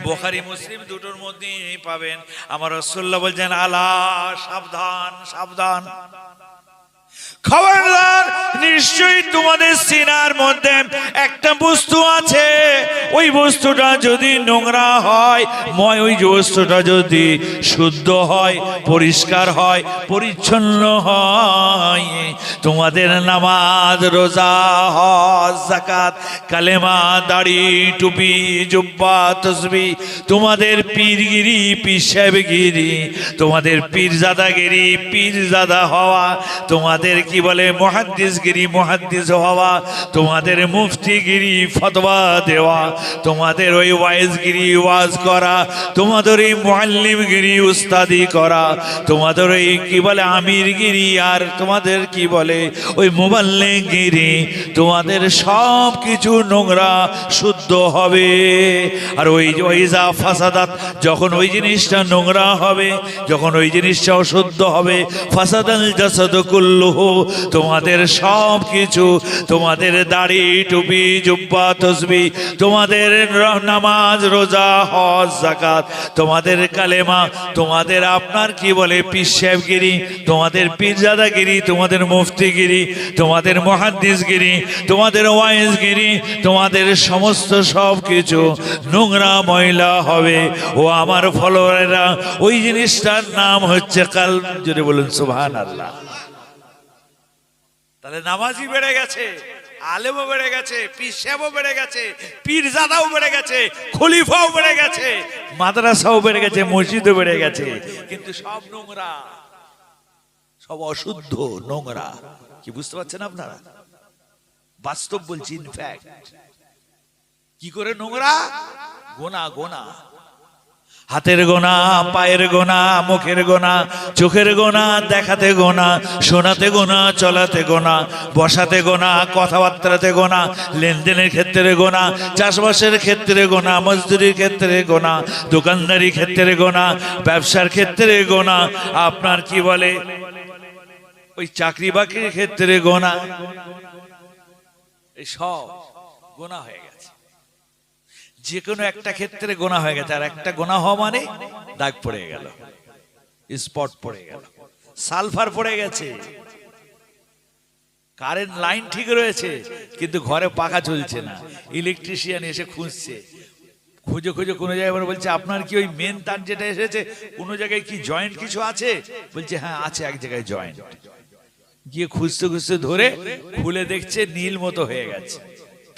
বুখারী মুসলিম দুটোর মধ্যেই পাবেন। আমার রাসূলুল্লাহ বলছেন, আলা সাবধান সাবধান, খবরদার, নিশ্চয়ই তোমাদের সিনার মধ্যে একটা বস্তু আছে, ওই বস্তুটা যদি নোংরা হয়, ওই বস্তুটা যদি শুদ্ধ হয়, পরিষ্কার হয়, পরিচ্ছন্ন হয়, তোমাদের নামাজ, রোজা, হজ, যাকাত, কালেমা, দাড়ি, টুপি, জুব্বা, তসবিহ, তোমাদের পীরগিরি, পীর সাহেবগিরি, তোমাদের পীরজাদাগিরি, পীরজাদা হওয়া, তোমাদের কি বলে মুহাদ্দিসগিরি, মুহাদ্দিস হওয়া, তোমাদের মুফতিগিরি, ফতোয়া দেওয়া, তোমাদের ওই ওয়াইজগিরি, ওয়াজ করা, তোমাদের ওই মুআল্লিমগিরি, উস্তাদি করা, তোমাদের ওই কি বলে আমিরগিরি, আর তোমাদের কি বলে ওই মুবাল্লিগিরি, তোমাদের সব কিছু নোংরা, শুদ্ধ হবে। আর ওই যা ফাসাদাত, যখন ওই জিনিসটা নোংরা হবে, যখন ওই জিনিসটা অশুদ্ধ হবে, ফাসাদাল জাসাদ কুল্লুহু, তোমাদের সব কিছু, তোমাদের দাড়ি, টুপি, জুব্বা, তসবিহ, তোমাদের নামাজ, রোজা, হজ, যাকাত, তোমাদের কালেমা, তোমাদের আপনার কি বলে পীর সাহেবগিরি, তোমাদের পীরজাদাগিরি, তোমাদের মুফতিগিরি, তোমাদের মুহাদ্দিসগিরি, তোমাদের ওয়াইজগিরি, তোমাদের সমস্ত সব কিছু নোংরা, ময়লা হবে। ও আমার ফলোয়ারেরা, ওই জিনিসটার নাম হচ্ছে কলব। যদি বলুন সুবহানাল্লাহ। তাহলে নামাজি বেড়ে গেছে, আলেমও বেড়ে গেছে, পীর সাহেবও বেড়ে গেছে, পীরজাদাও বেড়ে গেছে, খলিফাও বেড়ে গেছে, মাদ্রাসাও বেড়ে গেছে, মসজিদও বেড়ে গেছে, কিন্তু সব নোংরা, সব অশুদ্ধ, নোংরা। কি বুঝতে পারছেন আপনারা? বাস্তব বলছি, ইনফ্যাক্ট। কি করে নোংরা? গোনা, গোনা, হাতের গোনা, পায়ের গোনা, মুখের গোনা, চোখের গোনা, দেখাতে গোনা, শোনাতে গোনা, চলাতে গোনা, বসাতে গোনা, কথাবার্তাতে গোনা, লেনদেনের ক্ষেত্রে গোনা, চাষবাসের ক্ষেত্রে গোনা, মজদুরির ক্ষেত্রে গোনা, দোকানদারি ক্ষেত্রে গোনা, ব্যবসার ক্ষেত্রে গোনা, আপনার কি বলে ওই চাকরি বাকরির ক্ষেত্রে গোনা, এই সব গোনা হয়ে গেছে। যে কোনো একটা ক্ষেত্রে গোনা হয়ে গেছে, আর একটা গোনা হওয়া মানে দাগ পড়ে গেল, স্পট পড়ে গেল, সালফার পড়ে গেছে। কারেন্ট লাইন ঠিক রয়েছে, কিন্তু ঘরে পাখা চলছে না, ইলেকট্রিশিয়ান এসে খুঁজছে, খুঁজে খুঁজে কোনো জায়গায় বলছে, আপনার কি ওই মেন তার যেটা এসেছে, কোনো জায়গায় কি জয়েন্ট কিছু আছে? বলছে হ্যাঁ আছে, এক জায়গায় জয়েন্ট। গিয়ে খুঁজতে খুঁজতে ধরে খুলে দেখছে নীল মতো হয়ে গেছে,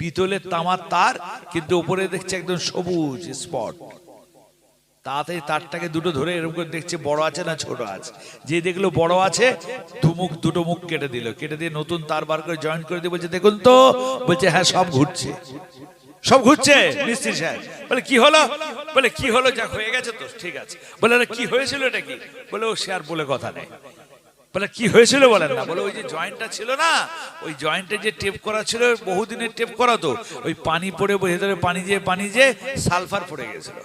পিতলের তামার তার, কিন্তু উপরে দেখছে একদম সবুজ স্পট। তাড়াতাড়ি তারটাকে দুটো ধরে এরকম করে দেখছে বড় আছে না ছোট আছে। যে দেখলো বড় আছে, দুটো মুখ কেটে দিল, কেটে দিয়ে নতুন তার বার করে জয়েন্ট করে দিয়ে বলছে দেখুন তো। বলছে হ্যাঁ সব ঘুরছে, সব ঘুরছে। মিস্ত্রি সাহেব বলে কি হলো? বলে কি হলো, যা হয়ে গেছে তো ঠিক আছে। বলে কি হয়েছিল এটা কি? বলে ও সে আর বলে কথা নেই। বলে কি হয়েছিল বলেন না? বলে ওই যে জয়েন্টটা ছিল না, ওই জয়েন্টে যে টেপ করা ছিল, বহুদিনের টেপ করা, তো ওই পানি পড়ে ভেতরে পানি যে সালফার পড়ে গেছিল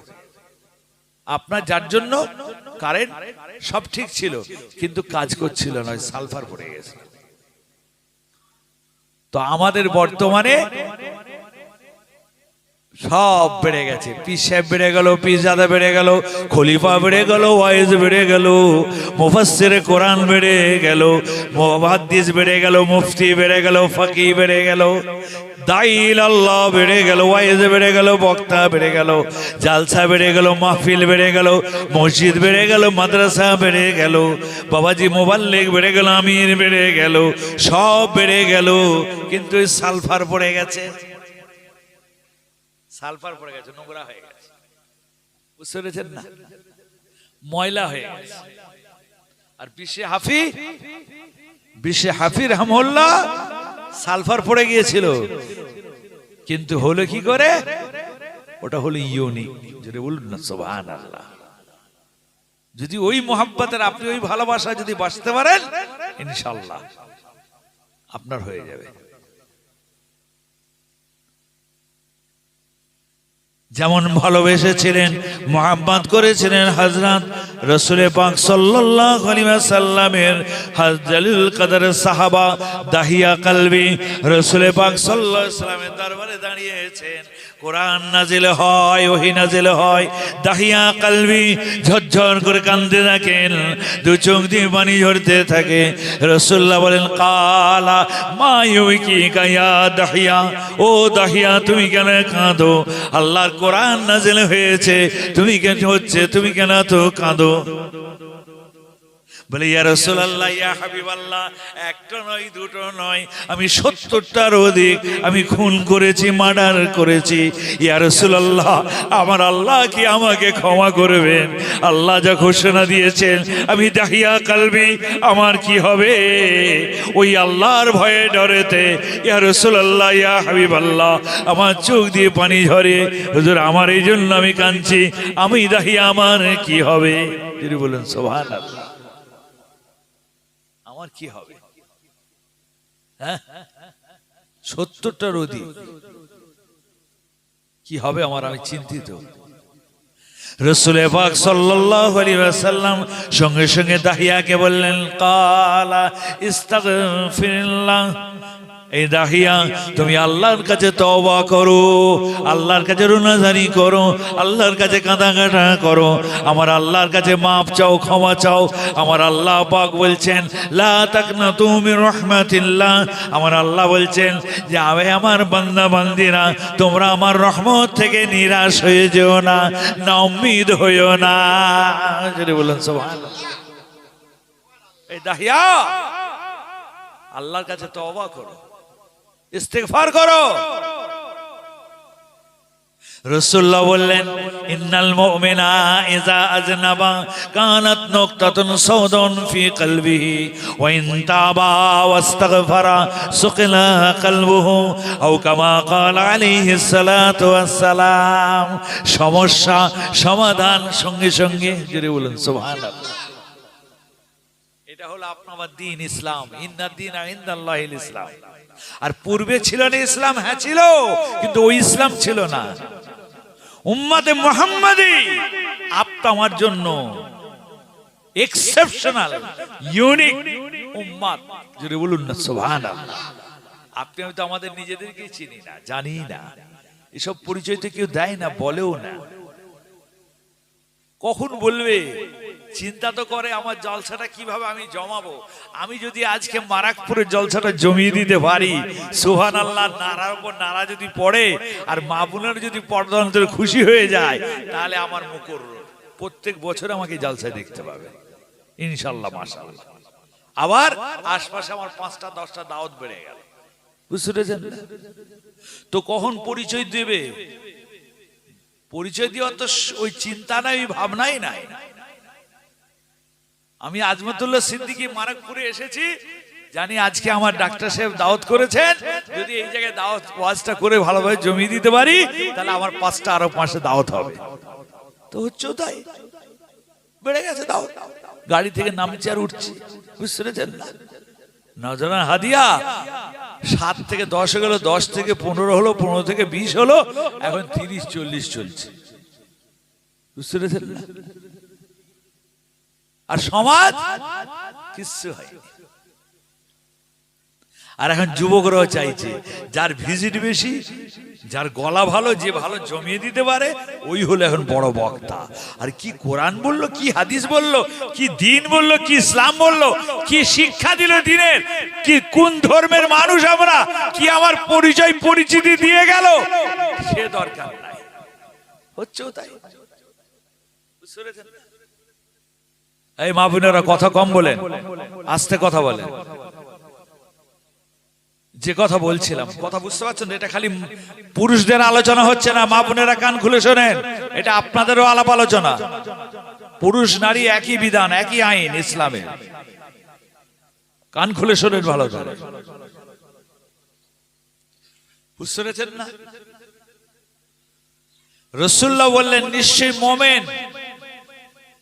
আপনার, যার জন্য কারেন্ট সব ঠিক ছিল কিন্তু কাজ করছিল না, সালফার পড়ে গেছিল। তো আমাদের বর্তমানে সব বেড়ে গেছে, পীর সাহেব বেড়ে গেল, পীরজাদা বেড়ে গেল, খলিফা বেড়ে গেল, ওয়াইজ বেড়ে গেল, মুফাসসিরে কোরআন বেড়ে গেল, মুহাদ্দিস বেড়ে গেল, মুফতি বেড়ে গেল, ফাকিহ বেড়ে গেল, দাঈল আল্লাহ বেড়ে গেল, ওয়াইজ বেড়ে গেল, বক্তা বেড়ে গেল, জালসা বেড়ে গেল, মাহফিল বেড়ে গেল, মসজিদ বেড়ে গেল, মাদ্রাসা বেড়ে গেল, বাবাজি মুবাল্লিগ বেড়ে গেল, আমির বেড়ে গেল, সব বেড়ে গেল, কিন্তু সালফার পড়ে গেছে, সালফার পড়ে গেছে, নোংরা হয়ে গেছে। বুঝতে পেরেছেন না? ময়লা হয়ে গেছে। আর বিশ্বে হাফি রহমুল্লাহ সালফার পড়ে গিয়েছিল, কিন্তু হলো কি করে? ওটা হলো ইউনিক। যদি বলুন না সুবহানাল্লাহ। যদি ওই মোহাব্বতের, আপনি ওই ভালোবাসা যদি বাঁচতে পারেন, ইনশাআল্লাহ আপনার হয়ে যাবে। যেমন ভালোবেসেছিলেন, মোহাব্বত করেছিলেন হযরত রাসূল পাক সাল্লাল্লাহু আলাইহি ওয়াসাল্লামের জালিল কদর সাহাবা দাহিয়া কলবি রাসূল পাক সাল্লাল্লাহু আলাইহি ওয়াসাল্লামের দরবারে দাঁড়িয়েছেন, কোরআন নাজিল হয়, ওহী নাজিল হয়, দাহিয়া কলবি ঝরঝর করে কাঁদতে থাকেন, দু চোখ দিয়ে পানি ঝরতে থাকে। রাসূলুল্লাহ বলেন কালা মা ইউকিকা ইয়া দাহিয়া, ও দাহিয়া তুমি কেন কাঁদো? আল্লাহর কোরআন নাজিল হয়েছে, তুমি কেন হচ্ছে, তুমি কেন তো কাঁদো? বলে ইয়া রাসূলুল্লাহ ইয়া হাবিবাল্লাহ, একটা নয় দুটো নয়, আমি ৭০টার অধিক আমি খুন করেছি, মার্ডার করেছি। ইয়া রাসূলুল্লাহ আমার আল্লাহ কি আমাকে ক্ষমা করবেন? আল্লাহ যা ঘোষণা দিয়েছেন আমি দাহিয়া কলবি, আমার কি হবে? ওই আল্লাহর ভয়ে ডরেতে ইয়া রাসূলুল্লাহ ইয়া হাবিবাল্লাহ আমার চোখ দিয়ে পানি ঝরে। হুজুর আমার এই জন্য আমি কাঁদছি, আমি দাহিয়া, আমার কি হবে? যদি বলেন সুবহানাল্লাহ, আমার কি হবে? হ্যাঁ ৭০টার অধিক কি হবে আমার? আমি চিন্তিত। রাসূল পাক সাল্লাল্লাহু আলাইহি ওয়াসাল্লাম সঙ্গে সঙ্গে দাহিয়াকে বললেন কালা ইস্তাগফিরুল্লাহ, এই দাহিয়া তুমি আল্লাহর কাছে তওবা করো, আল্লাহর কাছে রুনাজারি করো, আল্লাহর কাছে কাঁদাকাটা করো, আমার আল্লাহর কাছে মাপ চাও, ক্ষমা চাও। আমার আল্লাহ পাক বলছেন লা তাকনাতু মির রাহমাতিল্লাহ, আমার আল্লাহ বলছেন যে আমার বান্দা বান্দিরা তোমরা আমার রহমত থেকে নিরাশ হয়ে যেও না, না উম্মিদ হইও না। যদি বলেন সুবহানাল্লাহ। এই দাহিয়া আল্লাহর কাছে তওবা করো, ইস্তিগফার করো। রাসূলুল্লাহ বললেন ইন্নাল মুমিনা ইযা আযনাবা কানাত নুকতাতুন সাওদান ফি কলবিহি ওয়া ইন তাবা ওয়াস্তাগফারা সুকিলা কলবুহু আও কামা ক্বালা আলাইহিস সালাতু ওয়াস সালাম। সমস্যা সমাধান সঙ্গে সঙ্গে। জোরে বলেন সুবহানাল্লাহ। এটা হলো আপনার দ্বীন ইসলাম, ইন্নাদ দীনা ইনদাল্লাহিল ইসলাম। আর পূর্বে ছিল না ইসলাম, হ্যাঁ ছিল, কিন্তু ওই ইসলাম ছিল না। উম্মতে মুহাম্মাদি আপনি আমার জন্য এক্সেপশনাল, ইউনিক উম্মত। জোরে বলুন না সুবহানাল্লাহ। আপনি আমি তো আমাদের নিজেদেরকে চিনি না, জানি না, এসব পরিচয় তো কেউ দেয় না, বলেও না। কখন বলবে? চিন্তা তো করে আমার জলসাটা কিভাবে আমি জমাবো। আমি যদি আজকে মারাকপুরের জলসাটা জমিয়ে দিতে পারি, সুবহানাল্লাহ, নারার উপর নারা যদি পড়ে আর মা বোনের যদি পর্দা অন্তরে খুশি হয়ে যায়, তাহলে আমার মুকুর প্রত্যেক বছর আমাকে জলসায় দেখতে পাবে ইনশাআল্লাহ, মাশাআল্লাহ। আবার আশপাশে আমার ৫টা ১০টা দাওয়াত বেড়ে গেল, বুঝতে পেরেছেন? তো কখন পরিচয় দেবে? পরিচয় দেওয়ার তো ওই চিন্তা নাই, ওই ভাবনাই নাই। আমি আজমতুল্লাহ সিদ্দিকী মারাকপুরে এসেছি, জানি আজকে আমার ডাক্তার সাহেব দাওয়াত করেছেন, যদি এই জায়গায় দাওয়াত ওয়াজটা করে ভালোভাবে জমিয়ে দিতে পারি, তাহলে আমার ৫টা আরো ৫টা দাওয়াত হবে। তো হচ্ছে তাই, বেড়ে গেছে দাওয়াত। গাড়ি থেকে নামছি আর উঠছি, বুঝতে পেরেছেন? নজরান হাদিয়া ৭ থেকে ১০ গেল, ১০ থেকে ১৫ হলো, ১৫ থেকে ২০ হলো, এখন ৩০-৪০ চলছে, বুঝতে পেরেছেন? আর সমাজ কিচ্ছু হয়নি। আর এখন যুবকরাও চাইছে যার ভিজিট বেশি, যার গলা ভালো, যে ভালো জমিয়ে দিতে পারে, ওই হলো এখন বড় বক্তা। আর কি কোরআন বললো, কি হাদিস বললো, কি দিন বললো, কি ইসলাম বললো, কি শিক্ষা দিল দিনের, কি কোন ধর্মের মানুষ আমরা, কি আমার পরিচয় পরিচিতি দিয়ে গেল, সে দরকার নাই। হচ্ছেও তাই। এই মা বোনেরা কথা কম বলেন, আস্তে কথা বলেন। যে কথা বলছিলাম, কথা বুঝতে পারছেন? এটা খালি পুরুষদের আলোচনা হচ্ছে না, মা বোনেরা কান খুলে শোনেন, এটা আপনাদেরও আলাপ আলোচনা। পুরুষ নারী একই বিধান, একই আইন ইসলামে। কান খুলে শোনেন ভালো করে, বুঝতে পেরেছেন না? রাসূলুল্লাহ বললেন নিশ্চয়ই মুমিন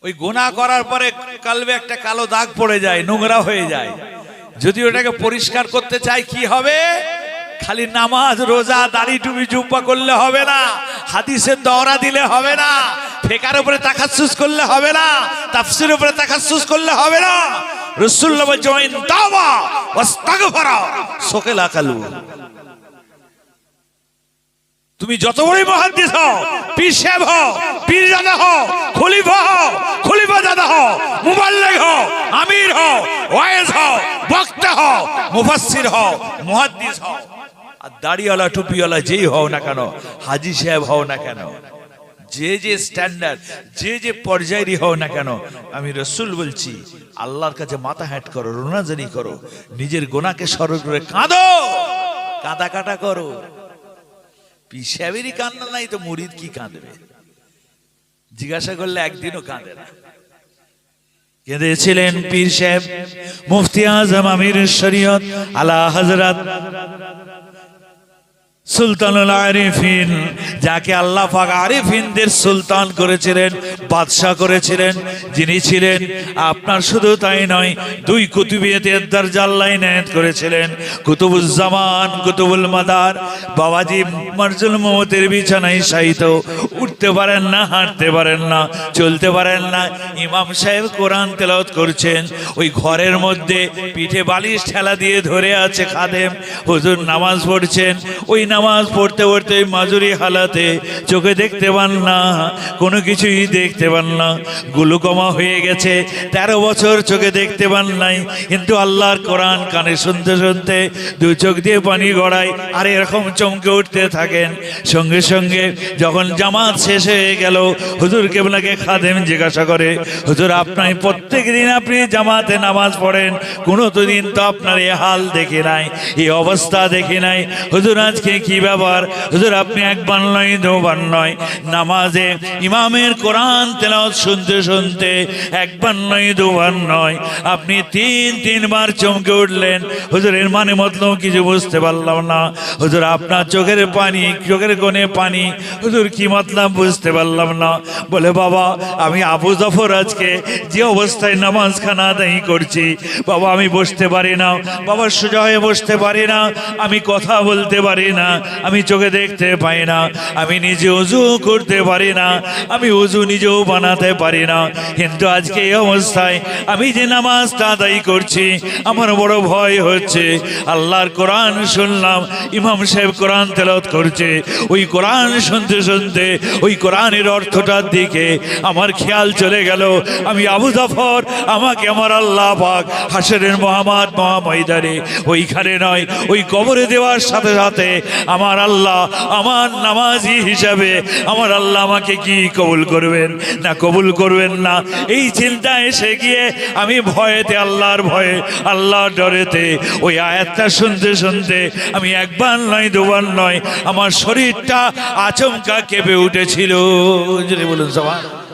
ওই গুনাহ করার পরে কলবে একটা কালো দাগ পড়ে যায়, নোংরা হয়ে যায়। যদি ওটাকে পরিষ্কার করতে চাই, কি হবে? খালি নামাজ, রোজা, দাড়ি, টুপি, জুব্বা করলে হবে না, হাদিসের দওরা দিলে হবে না, ফিকহের উপরে তাখাসসুস করলে হবে না, তাফসীরের উপরে তাখাসসুস করলে হবে না। রাসূলুল্লাহ বলেন তাওবা ওয়াস্তাগফারা সুকিলা কলবু। তুমি যত বড়ই মুহাদ্দিস হও, পীর সাহেব হও, পীরজাদা হও, খলিফা হও, খলিফা দাদা হও, মুবাল্লিগ হও, আমির হও, ওয়াইজ হও, বক্তা হও, মুফাসসির হও, মুহাদ্দিস হও, আর দাড়িওয়ালা টুপিওয়ালা যেই হও না কেন, হাজী সাহেব হও না কেন, যে যে স্ট্যান্ডার্ড, যে যে পর্যায়েরই হও না কেন, আমি রাসূল বলছি আল্লাহর কাছে মাথা হ্যাট করো, রোনাজানি করো, নিজের গুনাহকে স্মরণ করে কাঁদো, কাঁদা কাটা করো। পীর সাহেবেরই কান্না নাই তো মুরিদ কি কাঁদবে? জিজ্ঞাসা করলে একদিনও কাঁদে না। কেঁদেছিলেন পীর সাহেব মুফতি আজম আমির শরীয়ত আলা হযরত সুলতানুল আরিফিন, যাকে আল্লাহ পাক আরিফিনদের সুলতান করেছিলেন, বাদশা করেছিলেন, যিনি ছিলেন আপনার শুধু তাই নয়, দুই কুতুবিয়তের দরজা আল্লাহ ইনায়েত করেছিলেন, কুতুবুজ্জামান, কুতুবুল মাদার। বাবাজি মারজুল মওতের বিছানায় শায়িত, উঠতে পারেন না, হাঁটতে পারেন না, চলতে পারেন না। ইমাম সাহেব কোরআন তেলাওয়াত করছেন, ওই ঘরের মধ্যে পিঠে বালিশ ঠেলা দিয়ে ধরে আছে খাদেম, হুজুর নামাজ পড়ছেন। ওই নামাজ পড়তে পড়তে মাজুরি হালাতে চোখে দেখতে পান না, কোনো কিছুই দেখতে পান না, গ্লুকোমা হয়ে গেছে, 13 বছর চোখে দেখতে পান নাই, কিন্তু আল্লাহর কোরআন কানে শুনতে শুনতে দু চোখ দিয়ে পানি গড়ায়, আর এরকম চমকে উঠতে থাকেন। সঙ্গে সঙ্গে যখন জামাত শেষ হয়ে গেল, হুজুর কেবলাকে খাদেম জিজ্ঞাসা করে, হুজুর আপনার প্রত্যেক দিন আপনি জামাতে নামাজ পড়েন, কোনো তো দিন তো আপনার এই হাল দেখি নাই, এই অবস্থা দেখি নাই, হুজুর আজকে কি ব্যাপার? হুজুর আপনি একবার নয়, দুবার নয়, নামাজে ইমামের কোরআন তেলাওয়াত শুনতে শুনতে একবার নয়, দুবার নয়, আপনি 3বার চমকে উঠলেন। হুজুর এর মানে মতলব কিছু বুঝতে পারলাম না। হুজুর আপনার চোখের পানি, চোখের কোণে পানি, হুজুর কি মতলব বুঝতে পারলাম না। বলে বাবা আমি আবু জাফর আজকে যে অবস্থায় নামাজ খানা আদায় করছি, বাবা আমি বসতে পারি না, বাবা সোজা হয়ে বসতে পারি না, আমি কথা বলতে পারি না, আমি চোখে দেখতে পাই না, আমি নিজে ওযু করতে পারি না, আমি ওযু নিজেও বানাতে পারি না, কিন্তু আজকে এই অবস্থায় আমি যে নামাজটা আদায় করছি আমার বড় ভয় হচ্ছে। আল্লাহর কোরআন শুনলাম, ইমাম সাহেব কোরআন তেলাওয়াত করছে, ওই কোরআন শুনতে শুনতে ওই কোরআনের অর্থটার দিকে আমার খেয়াল চলে গেল। আমি আবু জাফর, আমাকে আমার আল্লাহ পাক হাশরের মহামাত মহাময়দানে ওইখানে নয়, ওই কবরে দেওয়ার সাথে সাথে আমার আল্লাহ আমার নামাজি হিসাবে আমার আল্লাহ আমাকে কি কবুল করবেন না কবুল করবেন না, এই চিন্তা এসে গিয়ে আমি ভয়েতে, আল্লাহর ভয়ে, আল্লাহর ডরেতে ওই আয়াতটা শুনতে শুনতে আমি একবার নয়, দুবার নয়, আমার শরীরটা আচমকা কেঁপে উঠেছিল। জোরে বলুন সুবহানাল্লাহ,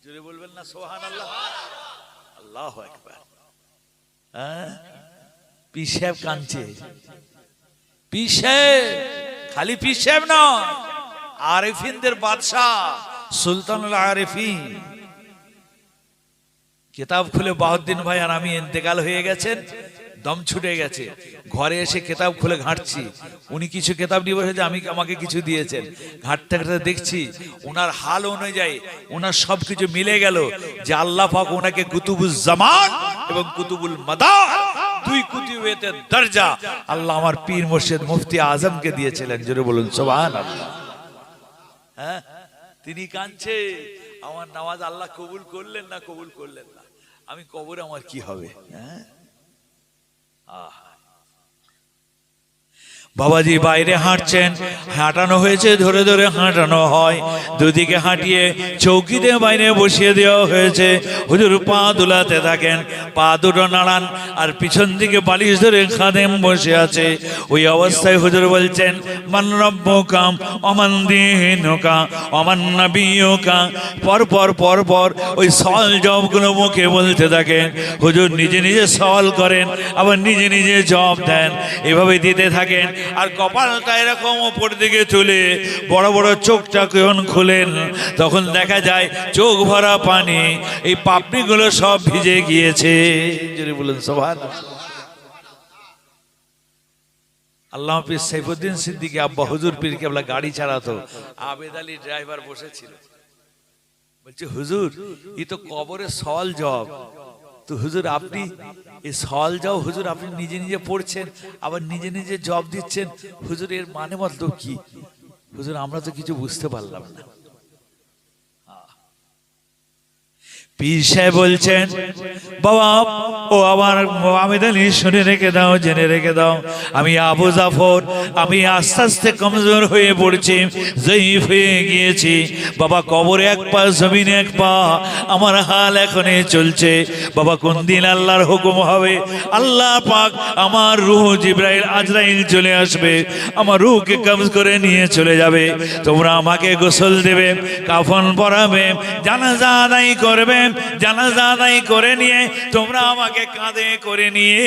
জোরে বলবেন না সুবহানাল্লাহ, আল্লাহু আকবার। পীর সাহেব কাঁদছে, পীর সাহেব, খালি পীর সাহেব নয়, আরিফিনদের বাদশাহ সুলতানুল আরিফিন। কিতাব খুলে বাহাউদ্দিন ভাই আর আমি ইন্তেকাল হয়ে গেছেন, দম ছুটে গেছে, ঘরে এসে কিতাব খুলে ঘাঁটছি, উনি কিছু কিতাব নিয়ে বসেছে, আমাকে কিছু দিয়েছেন, ঘাঁটতে ঘাঁটতে দেখছি ওনার হাল অনুযায়ী ওনার সবকিছু মিলে গেল যে আল্লাহ পাক ওনাকে কুতুবুজ্জামান এবং কুতুবুল মাদার, দুই কুতুবিয়তের দরজা আল্লাহ আমার পীর মুর্শিদ মুফতি আজমকে দিয়েছিলেন। জোরে বলুন সুবহানাল্লাহ। হ্যাঁ, তিনি কাঁদছে, আমার নামাজ আল্লাহ কবুল করলেন না, কবুল করলেন না, আমি কবরে আমার কি হবে? হ্যাঁ, বাবাজি বাইরে হাঁটছেন, হাঁটানো হয়েছে, ধরে ধরে হাঁটানো হয়, দুদিকে হাঁটিয়ে চৌকিতে বাইরে বসিয়ে দেওয়া হয়েছে। হুজুর পা দুলাতে থাকেন, পা দুটো নাড়ান, আর পিছন দিকে বালিশ ধরে খাদেম বসে আছে। ওই অবস্থায় হুজুর বলছেন মান রব্বুকা ওমান দীনুকা ওমান নবিয়ুকা, পরপর পরপর ওই সওয়াল জবাবগুলো মুখে বলতে থাকেন। হুজুর নিজে নিজে সওয়াল করেন, আবার নিজে নিজে জবাব দেন, এভাবে দিতে থাকেন। আর কপালটা এরকম উপর দিকে তুলে বড় বড় চোখটা যখন খুলেন তখন দেখা যায় চোখ ভরা পানি, এই পাপড়িগুলো সব ভিজে গিয়েছে। যদি বলেন সুবহানাল্লাহ। আল্লামা পীর সাইফুদ্দিন সিদ্দিকী আব্বা হুজুর পীর কেবলা গাড়ি চালাতো, আবেদ আলী ড্রাইভার বসেছিল। বলছে হুজুর এই তো কবরে সওয়াল জবাব, তো হুজুর আপনি এই সওয়াল যাও হুজুর আপনি নিজে নিজে পড়ছেন আবার নিজে নিজে জবাব দিচ্ছেন, হুজুর এর মানে মতলব কি? হুজুর আমরা তো কিছু বুঝতে পারলাম না। পীর সাহেব বলছেন, বাবা ও আমার হামিদ আলী শুনে রেখে দাও, জেনে রেখে দাও, আমি আবু জাফর, আমি আস্তে আস্তে কমজোর হয়ে পড়ছি, জয়ীফ হয়ে গিয়েছি বাবা। কবরে এক পা জমিনে এক পা, আমার হাল এখনই চলছে বাবা। কোন দিন আল্লাহর হুকুম হবে, আল্লাহ পাক আমার রূহ জিবরাইল আজরাইল চলে আসবে, আমার রূহকে কবজ করে নিয়ে চলে যাবে। তোমরা আমাকে গোসল দেবে, কাফন পরাবে, জানাজা আদায় করবে, জানাজা আদায় করে নিয়ে তোমরা আমাকে কাঁধে করে নিয়ে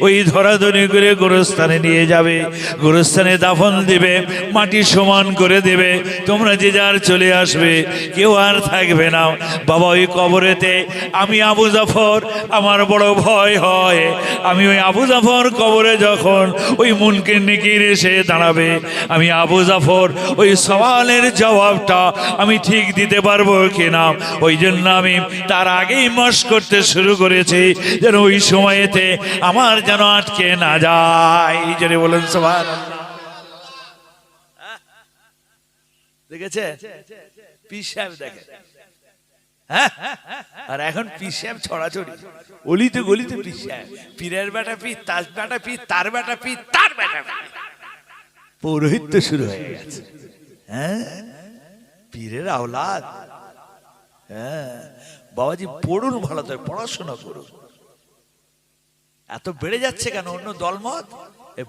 ওই ধরাধরি করে গোরস্থানে নিয়ে যাবে, গোরস্থানে দাফন দিবে, মাটি সমান করে দেবে, তোমরা যে যার চলে আসবে, কেউ আর থাকবে না বাবা। ওই কবরেতে আমি আবু জাফর, আমার বড় ভয় হয়, আমি ওই আবু জাফর কবরে যখন ওই মুনকির নিকির এসে দাঁড়াবে, আমি আবু জাফর ওই সওয়ালের জবাবটা আমি ঠিক দিতে পারবো কিনা, ওই জন্য আমি তার আগেই মশক করতে শুরু করেছি, যেন ওই সময়েতে আমার যেন আটকে না যায়। জোরে বলেন সুবহানাল্লাহ। দেখেছে পীর সাহেব, দেখে আর এখন পীর সাহেব ছড়াছড়ি, অলিতে গলিতে পীর সাহেব, পীরের বেটা পীর, তার বেটা পীর, তার বেটা পীর, তার বেটা পীর, পৌরোহিত্য শুরু হয়ে গেছে। হ্যাঁ, পীরের আওলাদ। হ্যাঁ বাবাজি, পড়ুন ভালো করে, পড়াশোনা করুন। এত বেড়ে যাচ্ছে কেন অন্য দলমত?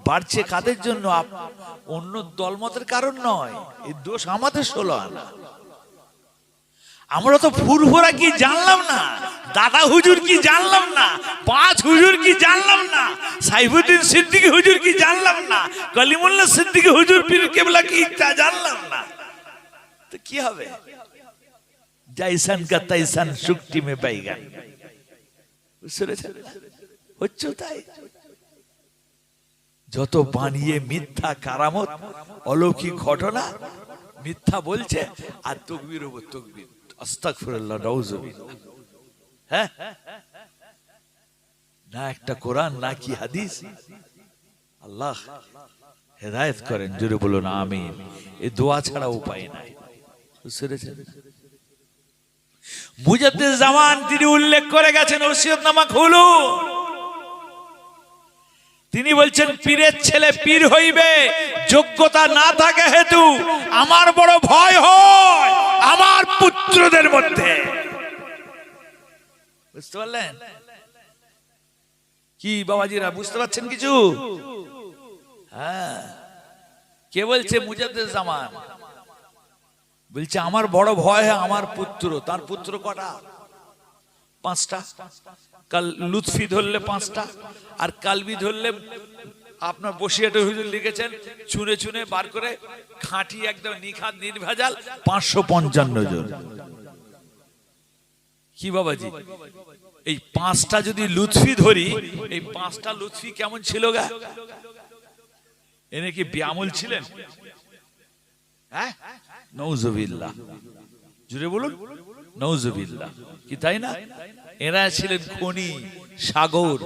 বাড়ছে কাদের জন্য? অন্য দলমতের কারণ নয়, এই দোষ আমাদের 16 আনা। আমরা তো ফুরফুরা কি জানলাম না, দাদা হুজুর কি জানলাম না, 5 হুজুর কি জানলাম না, সাইফুদ্দিন সিদ্দিকী হুজুর কি জানলাম না, কলিমুল্লাহ সিদ্দিকী হুজুর পীর কেবলা কি তা জানলাম না, তো কি হবে? জাইসান কা তাইসান শুক্তি মে বাইগান, হচ্ছে তাই। যত বানিয়ে মিথ্যা কারামত, অলৌকিক ঘটনা মিথ্যা বলছে, আর তকবীর উপর তকবীর, আস্তাগফিরুল্লাহ, নাউজুবিল্লাহ। হ্যাঁ, না একটা কোরআন, না কি হাদিস। আল্লাহ হেদায়েত করেন, জোরে বলুন আমিন। এই দোয়া ছাড়া উপায় নাই। মুজাদ্দিদ জামান তিনি উল্লেখ করে গেছেন, ওসিয়তনামা খুলুন। তিনি বলছেন, পীরের ছেলে পীর হইবে, যোগ্যতা না থাকে হেতু আমার বড় ভয় হয় আমার পুত্রদের মধ্যে। বুঝতে পারলেন কি বাবাজিরা? বুঝতে পারছেন কিছু? হ্যাঁ, কে বলছে? মুজাদ্দিদ জামান বলছে, আমার বড় ভয় হয় আমার পুত্র। তার পুত্র কটা? 5টা। কাল লুৎফি ধরলে 5টা, আর কালবি ধরলে আপনার বসিয়াটে হুজুর লিখেছেন, চুনে চুনে বার করে খাঁটি একদম নিখাত নির্ভেজাল 555 জন। কি বাবাজি, এই 5টা যদি লুৎফি ধরি, এই 5টা লুৎফি কেমন ছিল গা? এনে কি বিয়ামুল ছিলেন? হ্যাঁ, নাউজুবিল্লাহ, জুড়ে বলুন নাউজুবিল্লাহ। কি তাই না? এরা ছিলেন খনি, সাগর,